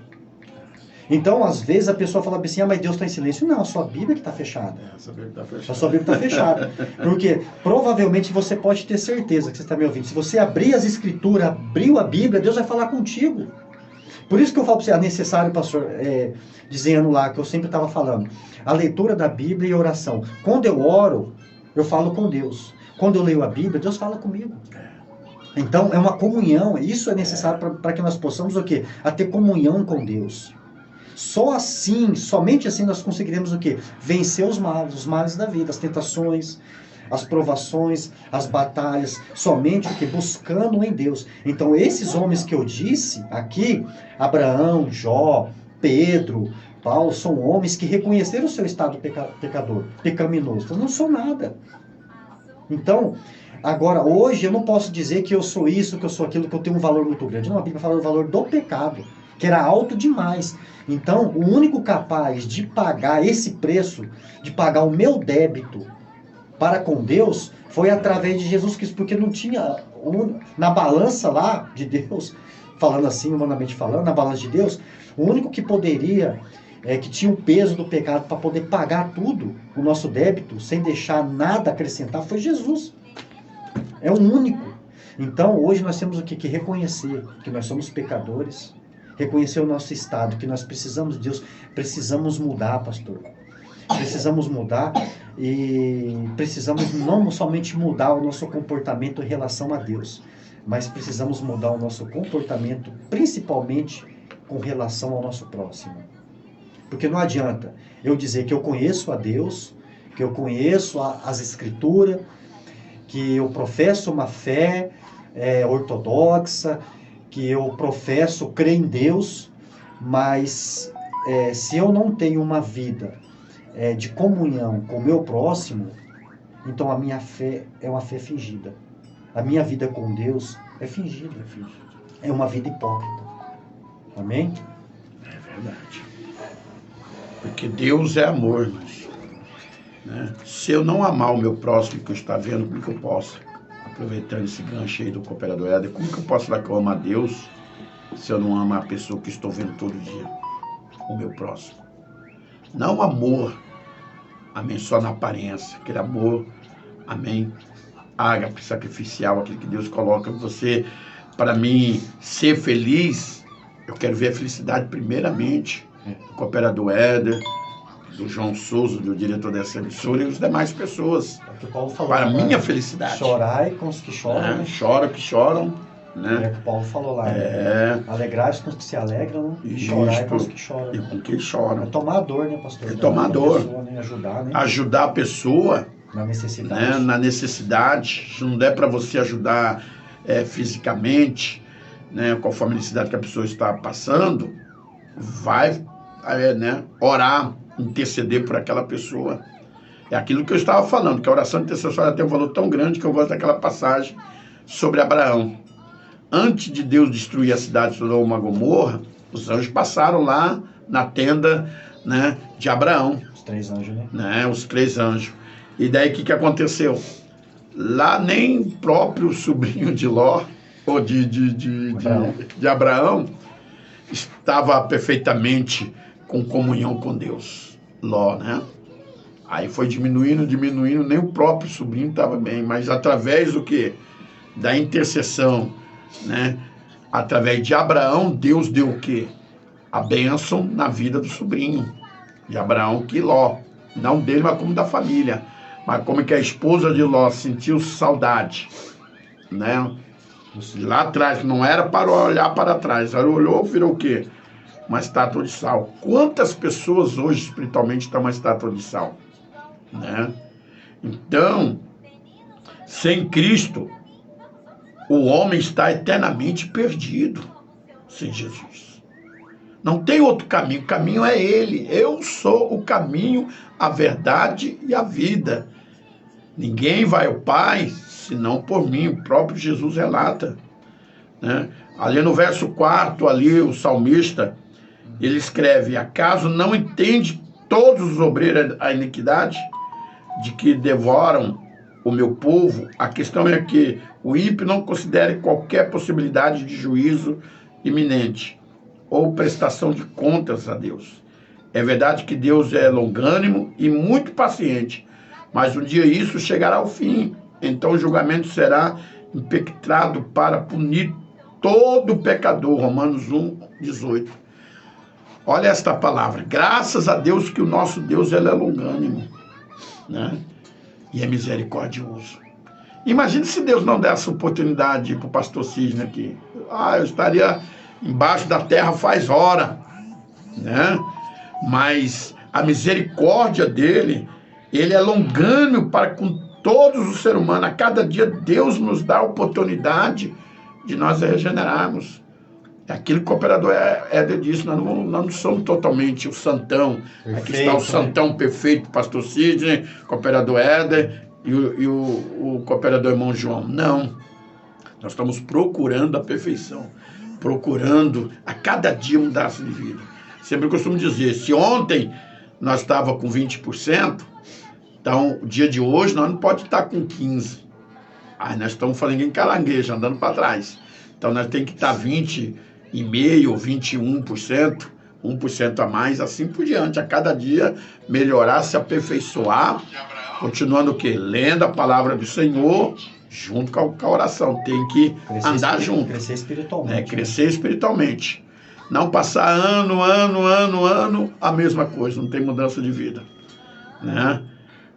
Então, às vezes, a pessoa fala assim, mas Deus está em silêncio. Não, a sua Bíblia que está fechada. A sua Bíblia está fechada. Porque, provavelmente, você pode ter certeza que você está me ouvindo. Se você abrir as Escrituras, abriu a Bíblia, Deus vai falar contigo. Por isso que eu falo para você, é necessário, pastor, dizendo lá, que eu sempre estava falando, a leitura da Bíblia e a oração. Quando eu oro, eu falo com Deus. Quando eu leio a Bíblia, Deus fala comigo. Então, é uma comunhão. Isso é necessário para que nós possamos o quê? A ter comunhão com Deus. Só assim, somente assim nós conseguiremos o quê? Vencer os males da vida, as tentações, as provações, as batalhas, somente o quê? Buscando em Deus. Então esses homens que eu disse aqui, Abraão, Jó, Pedro, Paulo, são homens que reconheceram o seu estado pecador, pecaminoso. Eu não sou nada. Então, agora, hoje eu não posso dizer que eu sou isso, que eu sou aquilo, que eu tenho um valor muito grande. Não, a Bíblia fala do valor do pecado, que era alto demais. Então, o único capaz de pagar esse preço, de pagar o meu débito para com Deus, foi através de Jesus Cristo, porque não tinha, na balança lá de Deus, falando assim, humanamente falando, na balança de Deus, o único que poderia, que tinha o peso do pecado para poder pagar tudo, o nosso débito, sem deixar nada acrescentar, foi Jesus. É o único. Então, hoje nós temos o quê? Que reconhecer que nós somos pecadores, reconhecer o nosso estado, que nós precisamos de Deus, precisamos mudar, pastor. Precisamos mudar e precisamos não somente mudar o nosso comportamento em relação a Deus, mas precisamos mudar o nosso comportamento, principalmente com relação ao nosso próximo. Porque não adianta eu dizer que eu conheço a Deus, que eu conheço as Escrituras, que eu professo uma fé ortodoxa, que eu professo crer em Deus, mas se eu não tenho uma vida de comunhão com o meu próximo, então a minha fé é uma fé fingida. A minha vida com Deus é fingida. É uma vida hipócrita. Amém? É verdade. Porque Deus é amor, mas, né? Se eu não amar o meu próximo que eu estou vendo, como que eu posso? Aproveitando esse gancho aí do cooperador Éder, como que eu posso falar que eu amo a Deus se eu não amo a pessoa que estou vendo todo dia? O meu próximo. Não amor, amém, só na aparência, aquele amor, amém, ágape, sacrificial, aquele que Deus coloca em você. Para mim ser feliz, eu quero ver a felicidade primeiramente do cooperador Éder, do João Souza, do diretor dessa emissora, e os demais pessoas. É o que o Paulo falou, para minha felicidade. Chorai com os que choram. Né? Chora que choram. Né? É o que o Paulo falou lá. Né? Alegrai-se com os que se alegram, né? E chorai com os que choram. E com quem choram. É tomar a dor, né, pastor? É tomar a dor. Pessoa, né? Ajudar, né? Ajudar a pessoa. Na necessidade. Né? Na necessidade. Se não der para você ajudar fisicamente, né? Conforme a necessidade que a pessoa está passando, vai né? Orar, interceder por aquela pessoa. É aquilo que eu estava falando, que a oração intercessória tem um valor tão grande que eu gosto daquela passagem sobre Abraão. Antes de Deus destruir a cidade de Sodoma e Gomorra, os anjos passaram lá na tenda, né, de Abraão. Os 3 anjos, né? Os 3 anjos. E daí o que aconteceu? Lá nem próprio sobrinho de Ló, ou de Abraão, estava perfeitamente com comunhão com Deus. Ló, né? Aí foi diminuindo, nem o próprio sobrinho estava bem, mas através do quê? Da intercessão, né? Através de Abraão, Deus deu o quê? A bênção na vida do sobrinho de Abraão, que Ló, não dele, mas como da família. Mas como que a esposa de Ló sentiu saudade, né? Lá atrás, não era para olhar para trás, ela olhou, virou o quê? Uma estátua de sal. Quantas pessoas hoje espiritualmente estão uma estátua de sal? Né? Então, sem Cristo, o homem está eternamente perdido sem Jesus. Não tem outro caminho, o caminho é Ele. Eu sou o caminho, a verdade e a vida. Ninguém vai ao Pai senão por mim, o próprio Jesus relata. Né? Ali no verso 4, ali o salmista, ele escreve: acaso não entende todos os obreiros a iniquidade de que devoram o meu povo? A questão é que o ímpio não considere qualquer possibilidade de juízo iminente ou prestação de contas a Deus. É verdade que Deus é longânimo e muito paciente, mas um dia isso chegará ao fim. Então o julgamento será impetrado para punir todo pecador. Romanos 1:18. Olha esta palavra. Graças a Deus que o nosso Deus ele é longânimo, né? E é misericordioso. Imagine se Deus não desse oportunidade para o pastor Sidney aqui. Eu estaria embaixo da terra faz hora, né? Mas a misericórdia dele, ele é longânimo para com todos os seres humanos. A cada dia Deus nos dá a oportunidade de nós regenerarmos. É aquilo que o cooperador Éder disse, nós não somos totalmente o santão. Perfeito, aqui está o santão, né? Perfeito, pastor Sidney, cooperador Éder e o cooperador irmão João. Não. Nós estamos procurando a perfeição. Procurando a cada dia mudança de vida. Sempre eu costumo dizer, se ontem nós estávamos com 20%, então o dia de hoje nós não pode estar com 15%. Aí nós estamos falando em caranguejo, andando para trás. Então nós temos que estar 20,5%, 21%, 1% a mais, assim por diante. A cada dia melhorar, se aperfeiçoar, continuando o quê? Lendo a palavra do Senhor, junto com a oração. Tem que andar junto. Crescer espiritualmente. Crescer espiritualmente. Não passar ano, a mesma coisa. Não tem mudança de vida. Né?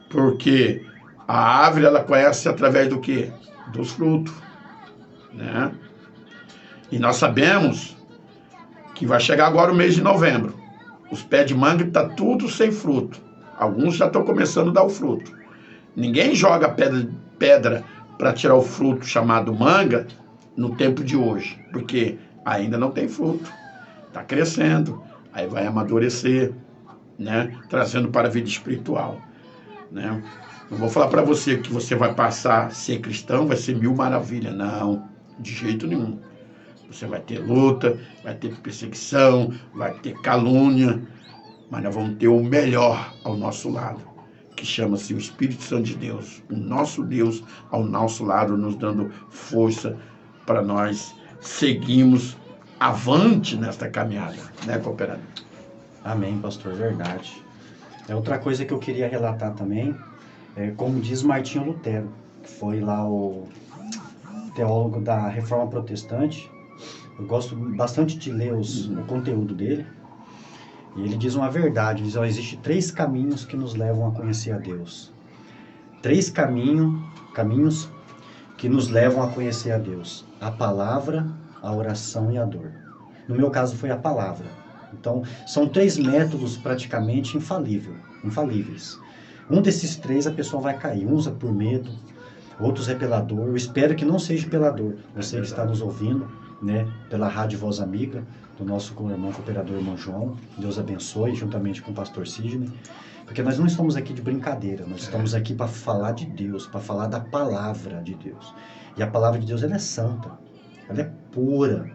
Porque a árvore, ela conhece através do quê? Dos frutos. né? E nós sabemos que vai chegar agora o mês de novembro. Os pés de manga estão tudo sem fruto. Alguns já estão começando a dar o fruto. Ninguém joga pedra para tirar o fruto chamado manga no tempo de hoje, porque ainda não tem fruto. Está crescendo, aí vai amadurecer, né? Trazendo para a vida espiritual, né? Não vou falar para você que você vai passar a ser cristão, vai ser mil maravilhas. Não, de jeito nenhum. Você vai ter luta, vai ter perseguição, vai ter calúnia, mas nós vamos ter o melhor ao nosso lado, que chama-se o Espírito Santo de Deus, o nosso Deus ao nosso lado, nos dando força para nós seguirmos avante nesta caminhada, né, cooperador? Amém, pastor, verdade. Outra coisa que eu queria relatar também, como diz Martinho Lutero, que foi lá o teólogo da Reforma Protestante. Eu gosto bastante de ler o conteúdo dele. E ele diz uma verdade, diz, existe 3 caminhos que nos levam a conhecer a Deus. 3 caminhos que nos levam a conhecer a Deus. A palavra, a oração e a dor. No meu caso foi a palavra. Então, são 3 métodos praticamente infalíveis. Um desses 3 a pessoa vai cair. Uns é por medo, outros é pela dor. Eu espero que não seja pela dor. Você que está nos ouvindo, né, pela Rádio Voz Amiga, do nosso irmão cooperador, irmão João. Deus abençoe, juntamente com o pastor Sidney. Porque nós não estamos aqui de brincadeira, nós estamos aqui para falar de Deus, para falar da palavra de Deus. E a palavra de Deus, ela é santa, ela é pura.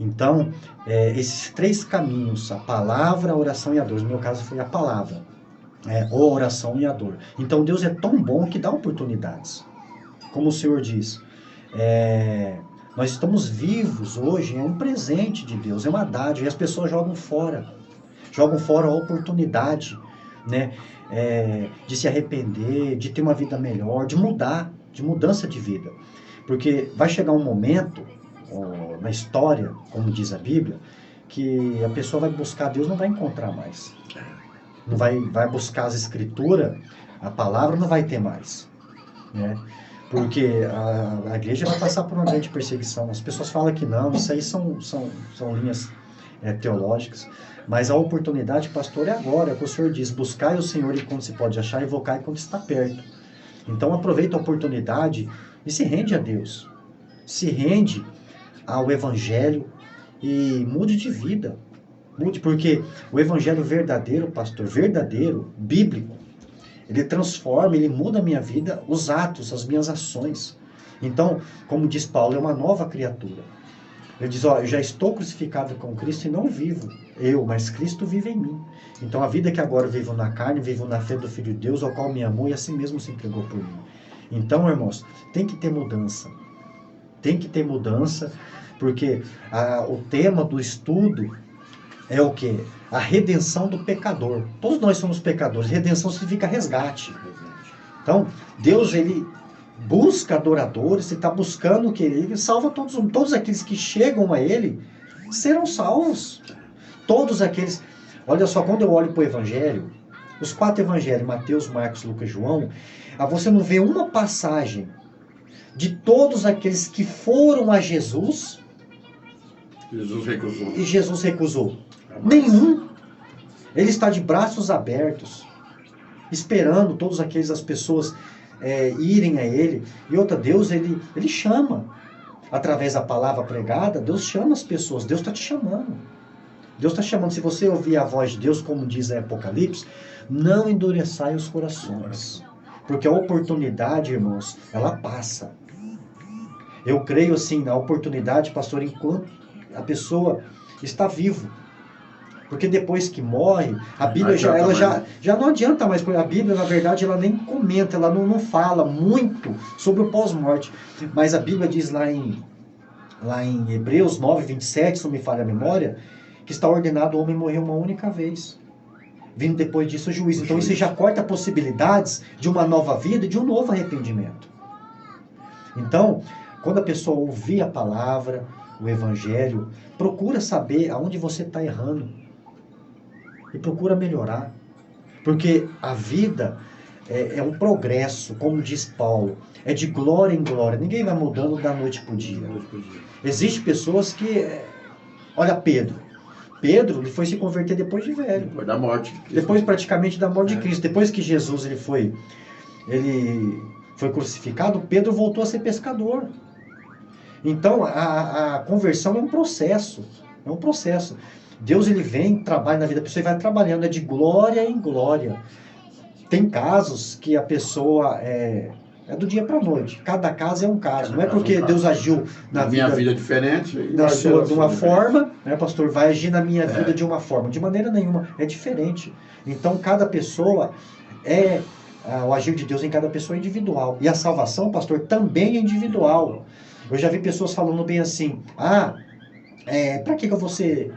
Então, esses 3 caminhos, a palavra, a oração e a dor, no meu caso foi a palavra, a oração e a dor. Então, Deus é tão bom que dá oportunidades. Como o Senhor diz, nós estamos vivos hoje, é um presente de Deus, é uma dádiva, e as pessoas jogam fora a oportunidade, né, de se arrepender, de ter uma vida melhor, de mudança de vida. Porque vai chegar um momento na história, como diz a Bíblia, que a pessoa vai buscar Deus, não vai encontrar mais. Não vai buscar as escrituras, a palavra não vai ter mais, né? Porque a igreja vai passar por uma grande perseguição. As pessoas falam que não, isso aí são linhas teológicas. Mas a oportunidade, pastor, é agora. É o que o Senhor diz, buscai o Senhor enquanto se pode achar, invocai quando está perto. Então aproveita a oportunidade e se rende a Deus. Se rende ao Evangelho e mude de vida. Mude, porque o Evangelho verdadeiro, pastor, verdadeiro, bíblico, ele transforma, ele muda a minha vida, os atos, as minhas ações. Então, como diz Paulo, é uma nova criatura. Ele diz, eu já estou crucificado com Cristo e não vivo eu, mas Cristo vive em mim. Então, a vida que agora eu vivo na carne, vivo na fé do Filho de Deus, ao qual me amou e assim mesmo se entregou por mim. Então, irmãos, tem que ter mudança. Tem que ter mudança, porque o tema do estudo é o quê? A redenção do pecador. Todos nós somos pecadores. Redenção significa resgate. Então, Deus, ele busca adoradores, ele está buscando o que? Ele salva todos aqueles que chegam a ele, serão salvos. Todos aqueles... Olha só, quando eu olho para o Evangelho, os 4 Evangelhos, Mateus, Marcos, Lucas e João, você não vê uma passagem de todos aqueles que foram a Jesus... Jesus recusou. E Jesus recusou. Nenhum. Ele está de braços abertos, esperando todas as pessoas irem a ele. E outra, Deus, ele chama. Através da palavra pregada, Deus chama as pessoas. Deus está te chamando. Deus está chamando. Se você ouvir a voz de Deus, como diz em Apocalipse, não endureçai os corações. Porque a oportunidade, irmãos, ela passa. Eu creio assim, na oportunidade, pastor, enquanto a pessoa está viva. Porque depois que morre, a Bíblia já não adianta mais, porque a Bíblia, na verdade, ela nem comenta, ela não fala muito sobre o pós-morte. Mas a Bíblia diz lá em Hebreus 9, 27, se não me falha a memória, que está ordenado o homem morrer uma única vez. Vindo depois disso o juízo. Então isso já corta possibilidades de uma nova vida e de um novo arrependimento. Então, quando a pessoa ouvir a palavra, o Evangelho, procura saber aonde você está errando. E procura melhorar. Porque a vida, é um progresso, como diz Paulo. É de glória em glória. Ninguém vai mudando da noite para o dia. Existem pessoas que... Olha Pedro. Pedro ele foi se converter depois de velho. Depois da morte. Depois praticamente da morte de Cristo. Depois que Jesus ele foi crucificado, Pedro voltou a ser pescador. Então a conversão é um processo. É um processo. Deus ele vem, trabalha na vida da pessoa e vai trabalhando. É de glória em glória. Tem casos que a pessoa é do dia para a noite. Cada caso é um caso. Não é porque Deus agiu na minha vida diferente, de uma forma, né, pastor, vai agir na minha vida de uma forma. De maneira nenhuma, é diferente. Então, cada pessoa o agir de Deus em cada pessoa é individual. E a salvação, pastor, também é individual. Eu já vi pessoas falando bem assim, para que eu vou ser...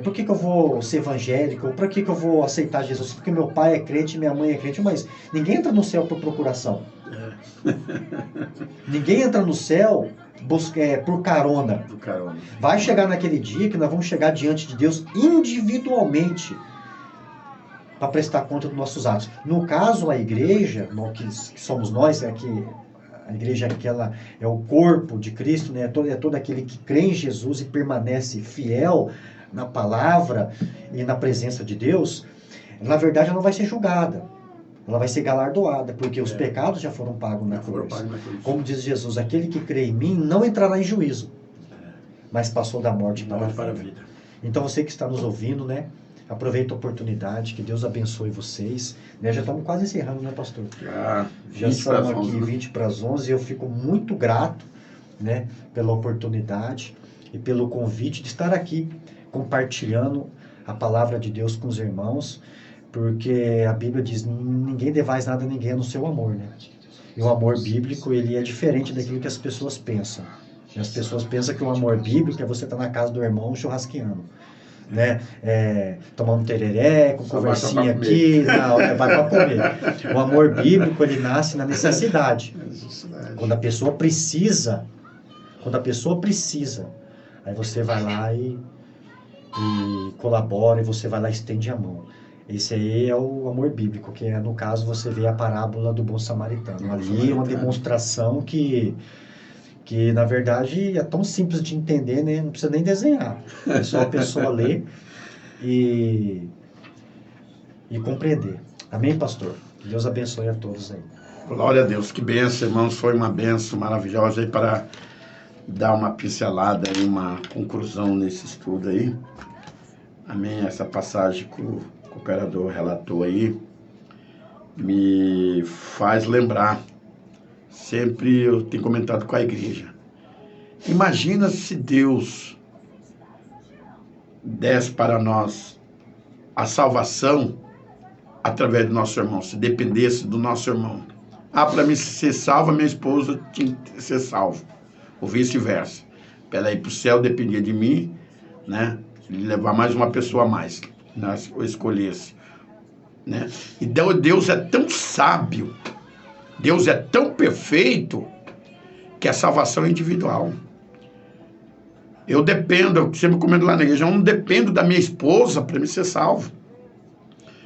por que eu vou ser evangélico? Para que eu vou aceitar Jesus? Porque meu pai é crente, minha mãe é crente, mas ninguém entra no céu por procuração. Ninguém entra no céu por carona. Vai chegar naquele dia que nós vamos chegar diante de Deus individualmente para prestar conta dos nossos atos. No caso, a igreja, que somos nós, a igreja é o corpo de Cristo, né? É todo aquele que crê em Jesus e permanece fiel na palavra e na presença de Deus. Na verdade, ela não vai ser julgada. Ela vai ser galardoada, porque os pecados já foram pagos na cruz. Como diz Jesus, aquele que crê em mim não entrará em juízo, mas passou da morte para a vida. Então você que está nos ouvindo, né? Aproveita a oportunidade, que Deus abençoe vocês. Né? Já estamos quase encerrando, né, pastor? Já são aqui 20 para as 11 e eu fico muito grato, né, pela oportunidade e pelo convite de estar aqui compartilhando a palavra de Deus com os irmãos, porque a Bíblia diz, ninguém devais nada a ninguém no seu amor, né? E o amor bíblico, ele é diferente daquilo que as pessoas pensam. E as pessoas pensam que o amor bíblico é você estar na casa do irmão churrasqueando, né? Tomando tereré, com conversinha aqui, não, vai para comer. O amor bíblico, ele nasce na necessidade. Quando a pessoa precisa, aí você vai lá e colabora, e você vai lá e estende a mão. Esse aí é o amor bíblico, que no caso você vê a parábola do bom samaritano. Ali é uma demonstração que na verdade é tão simples de entender, né? Não precisa nem desenhar. É só a pessoa ler e compreender. Amém, pastor? Deus abençoe a todos aí. Glória a Deus, que bênção, irmãos. Foi uma bênção maravilhosa aí para dar uma pincelada e uma conclusão nesse estudo aí. Amém? Essa passagem que o cooperador relatou aí me faz lembrar. Sempre eu tenho comentado com a igreja. Imagina se Deus desse para nós a salvação através do nosso irmão, se dependesse do nosso irmão. Para mim ser salvo, minha esposa tinha que ser salva, ou vice-versa. Para ela ir para o céu dependia de mim, né? Levar mais uma pessoa a mais, né? Eu escolhesse, né? Então Deus é tão sábio, Deus é tão perfeito, que a salvação é individual. Eu sempre comento lá na igreja, eu não dependo da minha esposa para me ser salvo.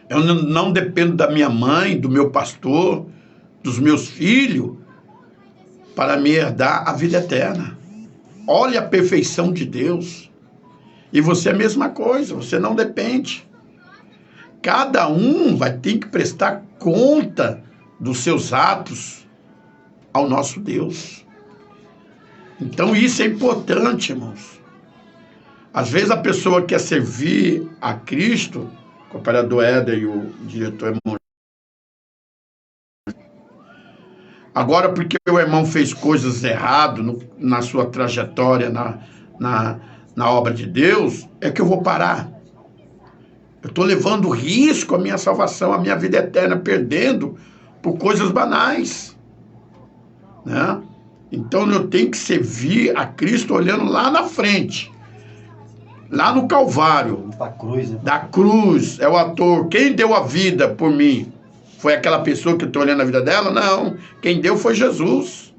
Eu não dependo da minha mãe, do meu pastor, dos meus filhos, para me herdar a vida eterna. Olha a perfeição de Deus. E você é a mesma coisa, você não depende. Cada um vai ter que prestar conta dos seus atos ao nosso Deus. Então isso é importante, irmãos. Às vezes a pessoa quer servir a Cristo, o cooperador Éder e o diretor irmão. Agora porque o irmão fez coisas erradas na sua trajetória, na obra de Deus, é que eu vou parar. Eu estou levando risco à minha salvação, à minha vida eterna, perdendo por coisas banais, né? Então eu tenho que servir a Cristo olhando lá na frente, lá no Calvário, da cruz, é o ator. Quem deu a vida por mim? Foi aquela pessoa que eu estou olhando a vida dela? Não, quem deu foi Jesus.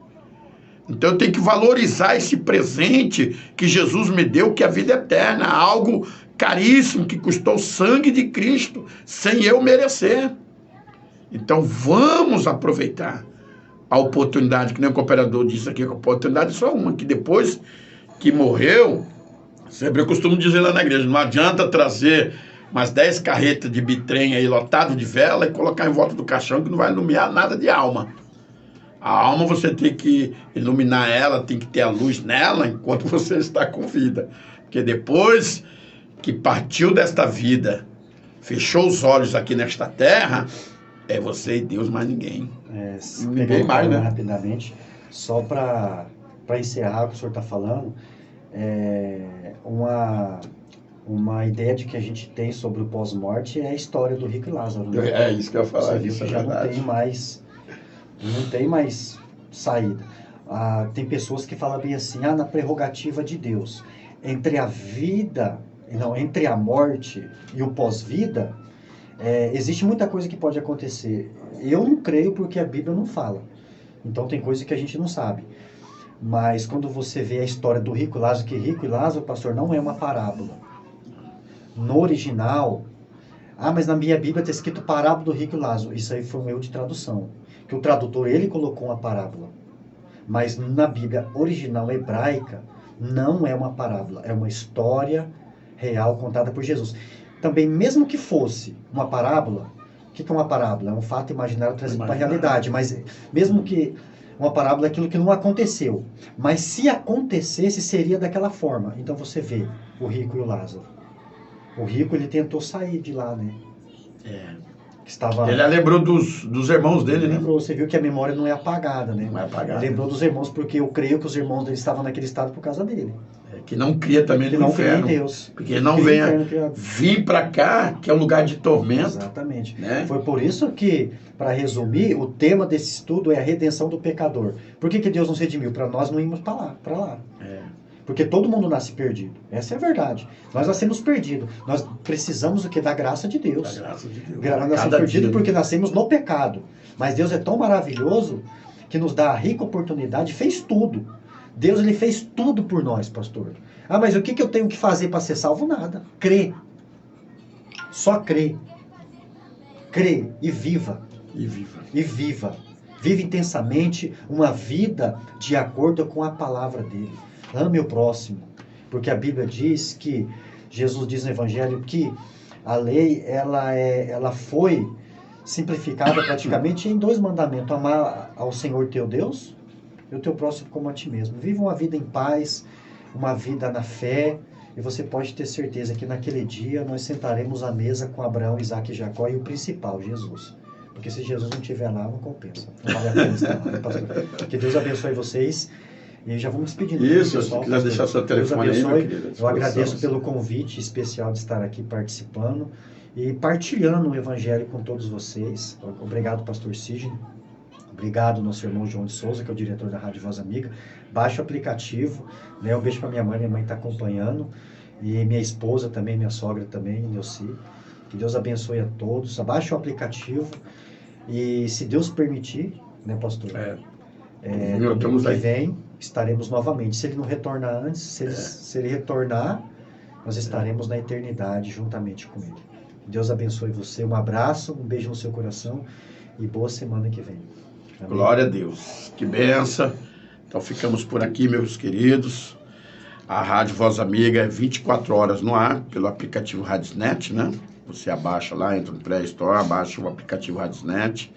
Então eu tenho que valorizar esse presente que Jesus me deu, que é a vida eterna, algo caríssimo, que custou o sangue de Cristo, sem eu merecer. Então vamos aproveitar a oportunidade, que nem o cooperador disse aqui, a oportunidade é só uma, que depois que morreu, sempre eu costumo dizer lá na igreja, não adianta trazer umas 10 carretas de bitrem aí lotado de vela e colocar em volta do caixão, que não vai iluminar nada de alma. A alma você tem que iluminar ela, tem que ter a luz nela enquanto você está com vida. Porque depois que partiu desta vida, fechou os olhos aqui nesta terra, é você e Deus, mais ninguém. Ninguém mais, né? Rapidamente, só para encerrar o que o senhor está falando, uma ideia de que a gente tem sobre o pós-morte é a história do rico e Lázaro. Né? É isso que eu ia falar. Você viu que já não tem mais saída. Tem pessoas que falam bem assim, na prerrogativa de Deus, entre a morte e o pós-vida, existe muita coisa que pode acontecer. Eu não creio porque a Bíblia não fala. Então tem coisa que a gente não sabe. Mas quando você vê a história do rico e Lázaro, que rico e Lázaro, pastor, não é uma parábola. No original, mas na minha Bíblia está escrito parábola do rico e Lázaro. Isso aí foi um erro de tradução. Que o tradutor, ele colocou uma parábola. Mas na Bíblia original hebraica, não é uma parábola. É uma história real contada por Jesus. Também, mesmo que fosse uma parábola, o que é uma parábola? É um fato imaginário trazido para a realidade. Mas mesmo que uma parábola é aquilo que não aconteceu. Mas se acontecesse, seria daquela forma. Então você vê o rico e o Lázaro. O rico, ele tentou sair de lá, né? Ele lembrou dos irmãos dele, né? Você viu que a memória não é apagada, né? Não é apagada. Ele lembrou dos irmãos, porque eu creio que os irmãos dele estavam naquele estado por causa dele. Que não cria também no inferno. Cria em Deus. Porque ele não venha vir para cá, que é um lugar de tormento. Exatamente. Né? Foi por isso que, para resumir, o tema desse estudo é a redenção do pecador. Por que Deus nos redimiu? Para nós não irmos para lá. Porque todo mundo nasce perdido. Essa é a verdade. Nós nascemos perdidos. Nós precisamos o quê? Da graça de Deus. Da graça de Deus. Nós nascemos perdidos porque nascemos no pecado. Mas Deus é tão maravilhoso que nos dá a rica oportunidade, fez tudo. Deus, ele fez tudo por nós, pastor. Mas o que eu tenho que fazer para ser salvo? Nada. Crê. Só crê. Crê e viva. E viva. Vive intensamente uma vida de acordo com a palavra dele. Ame o próximo. Porque a Bíblia diz que, Jesus diz no Evangelho que a lei, ela foi simplificada praticamente em 2 mandamentos. Amar ao Senhor teu Deus e o teu próximo como a ti mesmo. Viva uma vida em paz, uma vida na fé, e você pode ter certeza que naquele dia nós sentaremos à mesa com Abraão, Isaac e Jacó e o principal, Jesus. Porque se Jesus não estiver lá, não compensa. Não vale a pena estar lá, né, pastor? Que Deus abençoe vocês. E já vamos despedindo. Isso, pessoal, se quiser deixar seu telefone aí, meu querido. Eu agradeço pelo convite especial de estar aqui participando e partilhando o Evangelho com todos vocês. Obrigado, pastor Sidney. Obrigado, nosso irmão João de Souza, que é o diretor da Rádio Voz Amiga. Baixe o aplicativo, né? Um beijo para minha mãe está acompanhando. E minha esposa também, minha sogra também, Neuci. Que Deus abençoe a todos. Abaixe o aplicativo e, se Deus permitir, né, pastor? Domingo que vem estaremos novamente. Se ele não retornar antes, se ele retornar, nós estaremos na eternidade juntamente com ele. Deus abençoe você. Um abraço, um beijo no seu coração e boa semana que vem. Amém? Glória a Deus. Que benção. Então ficamos por aqui, meus queridos. A Rádio Voz Amiga é 24 horas no ar, pelo aplicativo Radiosnet, né? Você abaixa lá, entra no Play Store, abaixa o aplicativo Radiosnet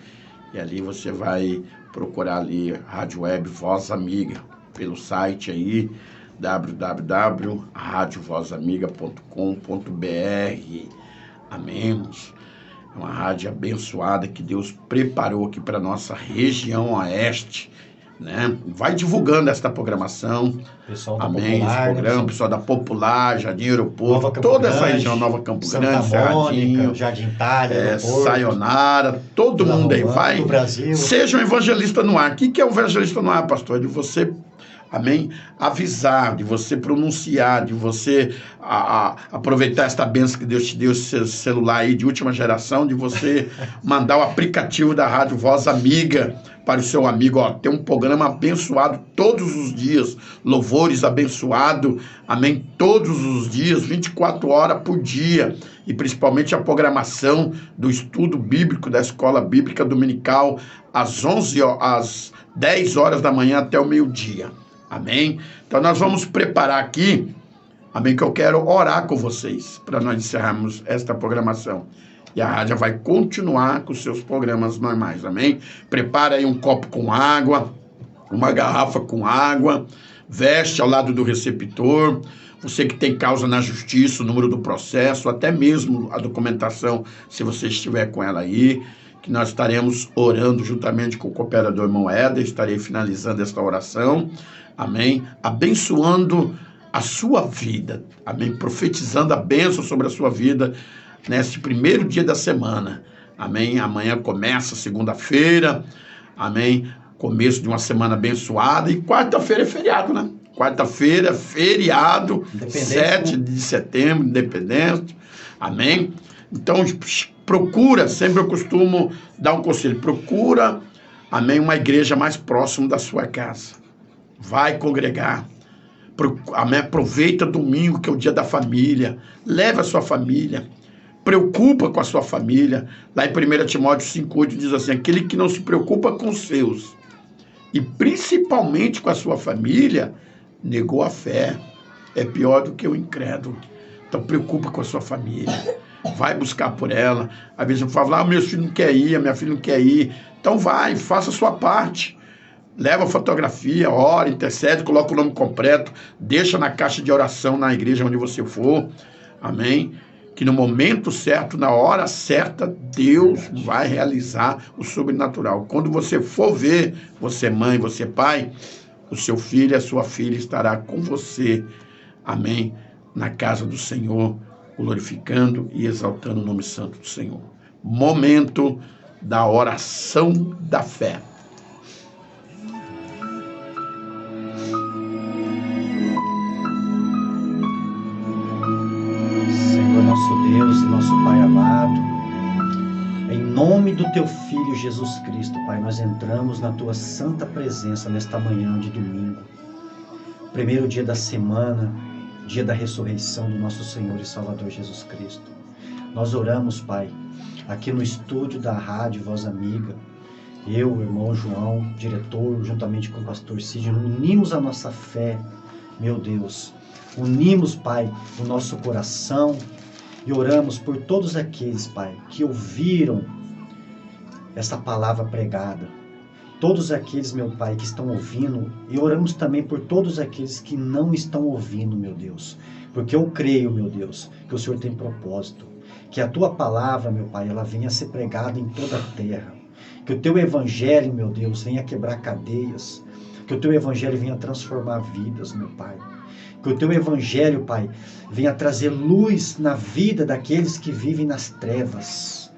e ali você vai procurar ali Rádio Web Voz Amiga, pelo site aí, www.radiovozamiga.com.br. Amém. É uma rádio abençoada que Deus preparou aqui para nossa região oeste, né? Vai divulgando esta programação. Pessoal da Amém. Popular, esse programa, pessoal da Popular, Jardim Aeroporto, toda essa região, Nova Campo Grande, Mônica, Jardim Itália, Sayonara, todo mundo aí vai. Brasil. Seja um evangelista no ar. O que é um evangelista no ar, pastor? É de você amém, avisar, de você pronunciar, de você aproveitar esta bênção que Deus te deu, esse celular aí de última geração, de você mandar o aplicativo da Rádio Voz Amiga para o seu amigo. Ó, tem um programa abençoado todos os dias, louvores abençoado, amém, todos os dias, 24 horas por dia, e principalmente a programação do estudo bíblico da Escola Bíblica Dominical, às 10 horas da manhã até o meio-dia, amém? Então nós vamos preparar aqui, amém, que eu quero orar com vocês, para nós encerrarmos esta programação. E a rádio vai continuar com os seus programas normais, amém? Prepara aí um copo com água, uma garrafa com água, veste ao lado do receptor. Você que tem causa na justiça, o número do processo, até mesmo a documentação, se você estiver com ela aí, que nós estaremos orando juntamente com o cooperador irmão Éder, estarei finalizando esta oração, amém? Abençoando a sua vida, amém? Profetizando a bênção sobre a sua vida, neste primeiro dia da semana, amém? Amanhã começa segunda-feira, amém? Começo de uma semana abençoada, e quarta-feira é feriado, né? Quarta-feira, feriado, 7 de setembro, independência, amém? Então, procura, sempre eu costumo dar um conselho, procura, amém, uma igreja mais próxima da sua casa. Vai congregar. Amém? Aproveita domingo, que é o dia da família. Leve a sua família. Preocupa com a sua família. Lá em 1 Timóteo 5,8 diz assim: aquele que não se preocupa com os seus, e principalmente com a sua família, negou a fé. É pior do que o incrédulo. Então preocupa com a sua família. Vai buscar por ela. Às vezes eu falo, meu filho não quer ir, a minha filha não quer ir. Então vai, faça a sua parte. Leva a fotografia, ora, intercede, coloca o nome completo, deixa na caixa de oração na igreja onde você for. Amém? Que no momento certo, na hora certa, Deus vai realizar o sobrenatural. Quando você for ver, você mãe, você pai, o seu filho e a sua filha estará com você. Amém? Na casa do Senhor, glorificando e exaltando o nome santo do Senhor. Momento da oração da fé. Senhor nosso Deus e nosso Pai amado, em nome do Teu Filho Jesus Cristo, Pai, nós entramos na Tua santa presença nesta manhã de domingo, primeiro dia da semana, dia da ressurreição do nosso Senhor e Salvador Jesus Cristo. Nós oramos, Pai, aqui no estúdio da Rádio Voz Amiga, eu, o irmão João, diretor, juntamente com o pastor Cid, unimos a nossa fé, meu Deus, unimos, Pai, o nosso coração e oramos por todos aqueles, Pai, que ouviram essa palavra pregada, todos aqueles, meu Pai, que estão ouvindo, e oramos também por todos aqueles que não estão ouvindo, meu Deus, porque eu creio, meu Deus, que o Senhor tem propósito, que a Tua palavra, meu Pai, ela venha a ser pregada em toda a terra, que o Teu Evangelho, meu Deus, venha quebrar cadeias, que o Teu Evangelho venha transformar vidas, meu Pai, que o Teu Evangelho, Pai, venha trazer luz na vida daqueles que vivem nas trevas,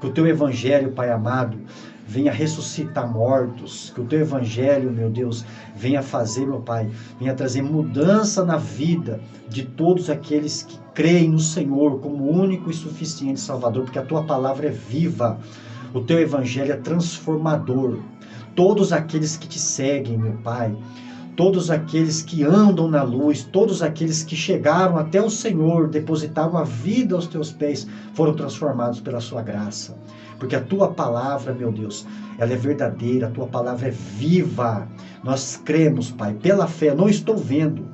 que o Teu Evangelho, Pai amado, venha ressuscitar mortos, que o Teu Evangelho, meu Deus, venha fazer, meu Pai, venha trazer mudança na vida de todos aqueles que creem no Senhor como único e suficiente Salvador, porque a Tua palavra é viva, o Teu Evangelho é transformador. Todos aqueles que Te seguem, meu Pai, todos aqueles que andam na luz, todos aqueles que chegaram até o Senhor, depositaram a vida aos Teus pés, foram transformados pela Sua graça. Porque a Tua palavra, meu Deus, ela é verdadeira, a Tua palavra é viva. Nós cremos, Pai, pela fé, eu não estou vendo,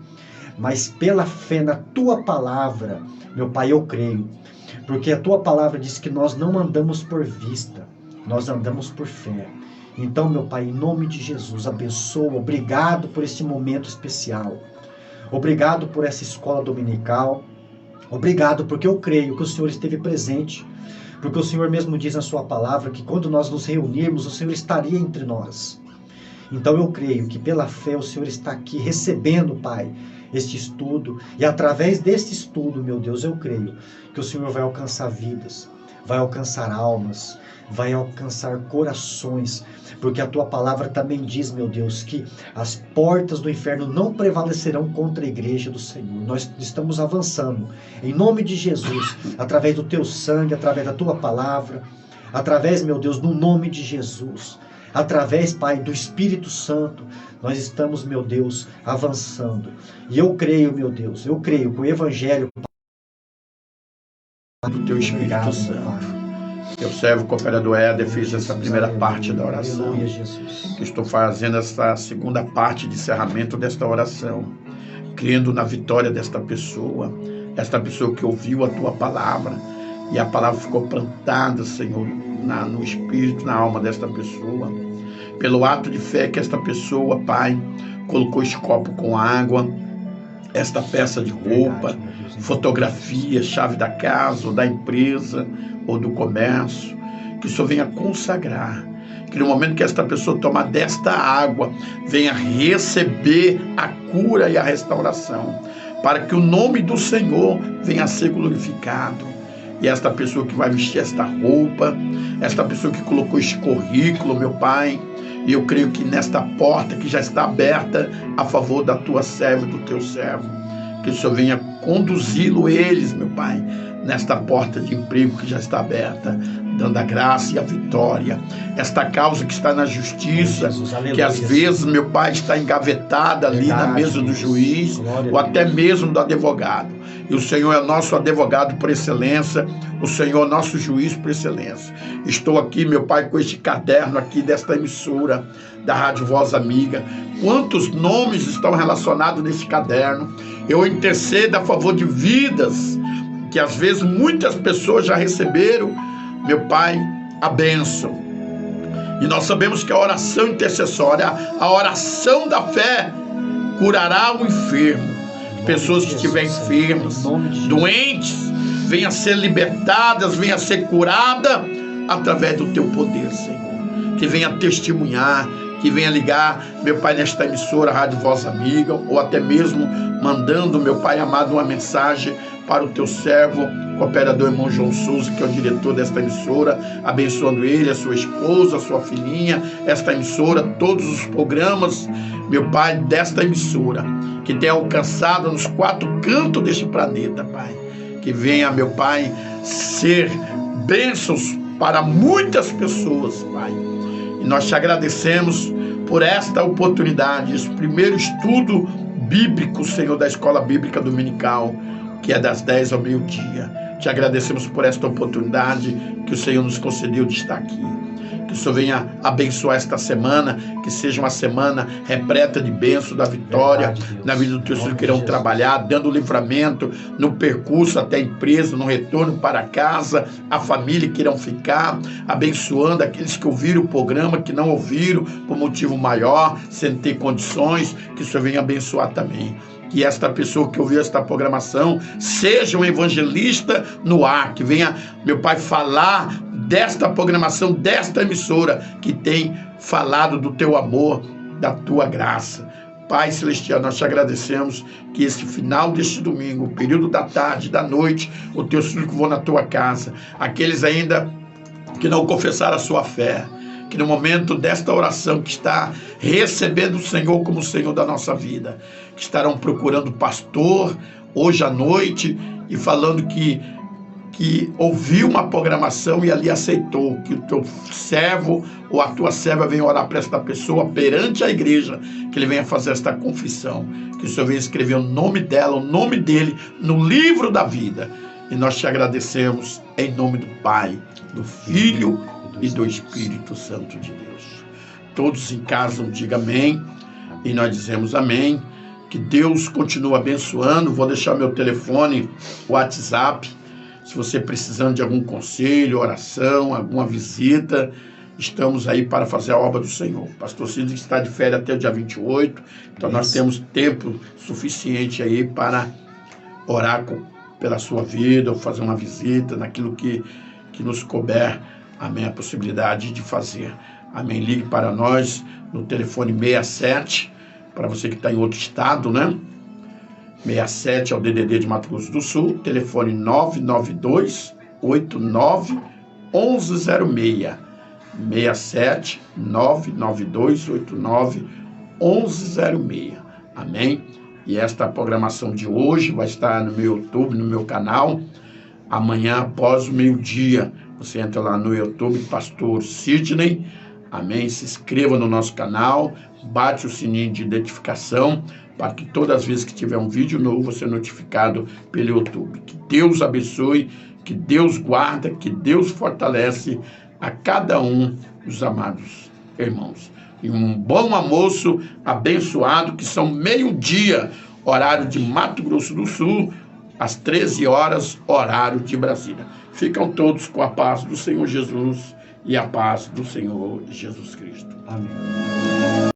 mas pela fé na Tua palavra, meu Pai, eu creio. Porque a Tua palavra diz que nós não andamos por vista, nós andamos por fé. Então, meu Pai, em nome de Jesus, abençoa, obrigado por esse momento especial. Obrigado por essa escola dominical. Obrigado porque eu creio que o Senhor esteve presente. Porque o Senhor mesmo diz na Sua palavra que quando nós nos reunirmos, o Senhor estaria entre nós. Então eu creio que pela fé o Senhor está aqui recebendo, Pai, este estudo. E através deste estudo, meu Deus, eu creio que o Senhor vai alcançar vidas. vai alcançar almas, vai alcançar corações, porque a tua palavra também diz, meu Deus, que as portas do inferno não prevalecerão contra a igreja do Senhor. Nós estamos avançando, em nome de Jesus, através do teu sangue, através da tua palavra, através, meu Deus, no nome de Jesus, através, Pai, do Espírito Santo, nós estamos, meu Deus, avançando. E eu creio, meu Deus, eu creio que o Evangelho do teu Espírito Santo. Teu servo cooperador Éder fez essa primeira parte da oração. Estou fazendo essa segunda parte de encerramento desta oração, crendo na vitória desta pessoa, esta pessoa que ouviu a tua palavra, e a palavra ficou plantada, Senhor, no espírito, na alma desta pessoa. Pelo ato de fé que esta pessoa, Pai, colocou esse copo com água, esta peça de roupa, fotografia, chave da casa, ou da empresa, ou do comércio, que o Senhor venha consagrar, que no momento que esta pessoa tomar desta água, venha receber a cura e a restauração, para que o nome do Senhor venha a ser glorificado. E esta pessoa que vai vestir esta roupa, esta pessoa que colocou esse currículo, meu Pai, e eu creio que nesta porta que já está aberta a favor da tua serva e do teu servo, que o Senhor venha conduzi-lo eles, meu Pai, nesta porta de emprego que já está aberta, dando a graça e a vitória. Esta causa que está na justiça, Jesus, que às vezes, meu Pai, está engavetada ali na mesa do juiz, ou até mesmo do advogado. E o Senhor é nosso advogado por excelência, o Senhor é nosso juiz por excelência. Estou aqui, meu Pai, com este caderno aqui desta emissora, da Rádio Voz Amiga. Quantos nomes estão relacionados nesse caderno? Eu intercedo a favor de vidas, que às vezes muitas pessoas já receberam, meu Pai, a bênção. E nós sabemos que a oração intercessória, a oração da fé, curará o enfermo. Pessoas que estiverem enfermas, doentes, venham a ser libertadas, venham a ser curadas através do teu poder, Senhor. Que venha testemunhar, que venha ligar, meu Pai, nesta emissora, Rádio Voz Amiga, ou até mesmo mandando, meu Pai amado, uma mensagem para o teu servo, cooperador irmão João Souza, que é o diretor desta emissora, abençoando ele, a sua esposa, a sua filhinha, esta emissora, todos os programas, meu Pai, desta emissora, que tenha alcançado nos 4 cantos deste planeta, Pai. Que venha, meu Pai, ser bênçãos para muitas pessoas, Pai. E nós te agradecemos por esta oportunidade, esse primeiro estudo bíblico, Senhor, da Escola Bíblica Dominical, que é das 10 ao meio-dia. Te agradecemos por esta oportunidade que o Senhor nos concedeu de estar aqui. Que o Senhor venha abençoar esta semana, que seja uma semana repleta de bênção, da vitória, na vida dos teus filhos que irão trabalhar, dando livramento no percurso até a empresa, no retorno para casa, a família que irão ficar, abençoando aqueles que ouviram o programa, que não ouviram por motivo maior, sem ter condições, que o Senhor venha abençoar também. Que esta pessoa que ouviu esta programação seja um evangelista no ar, que venha, meu Pai, falar desta programação, desta emissora, que tem falado do teu amor, da tua graça. Pai Celestial, nós te agradecemos que esse final deste domingo, o período da tarde, da noite, os teus filhos que vão na tua casa, aqueles ainda que não confessaram a sua fé, que no momento desta oração que está recebendo o Senhor como o Senhor da nossa vida, que estarão procurando pastor hoje à noite e falando que ouviu uma programação e ali aceitou, que o teu servo ou a tua serva venha orar para esta pessoa perante a igreja, que ele venha fazer esta confissão, que o Senhor venha escrever o nome dela, o nome dele no livro da vida. E nós te agradecemos em nome do Pai, do Filho e do Espírito Santo de Deus. Todos em casa digam amém, e nós dizemos amém. Que Deus continue abençoando. Vou deixar meu telefone, WhatsApp, se você precisando de algum conselho, oração, alguma visita, estamos aí para fazer a obra do Senhor. O pastor Cid está de férias até o dia 28, então nós temos tempo suficiente aí para orar pela sua vida, ou fazer uma visita naquilo que nos couber, amém, a possibilidade de fazer. Amém. Ligue para nós no telefone 67, para você que está em outro estado, né? 67 é o DDD de Mato Grosso do Sul, telefone 992-89 1106. 67 99289 1106. Amém? E esta programação de hoje vai estar no meu YouTube, no meu canal, amanhã após o meio-dia. Você entra lá no YouTube, Pastor Sidney. Amém? Se inscreva no nosso canal, bate o sininho de identificação, para que todas as vezes que tiver um vídeo novo, você é notificado pelo YouTube. Que Deus abençoe, que Deus guarda, que Deus fortalece a cada um dos amados irmãos. E um bom almoço abençoado, que são meio-dia, horário de Mato Grosso do Sul, às 13 horas, horário de Brasília. Ficam todos com a paz do Senhor Jesus e a paz do Senhor Jesus Cristo. Amém.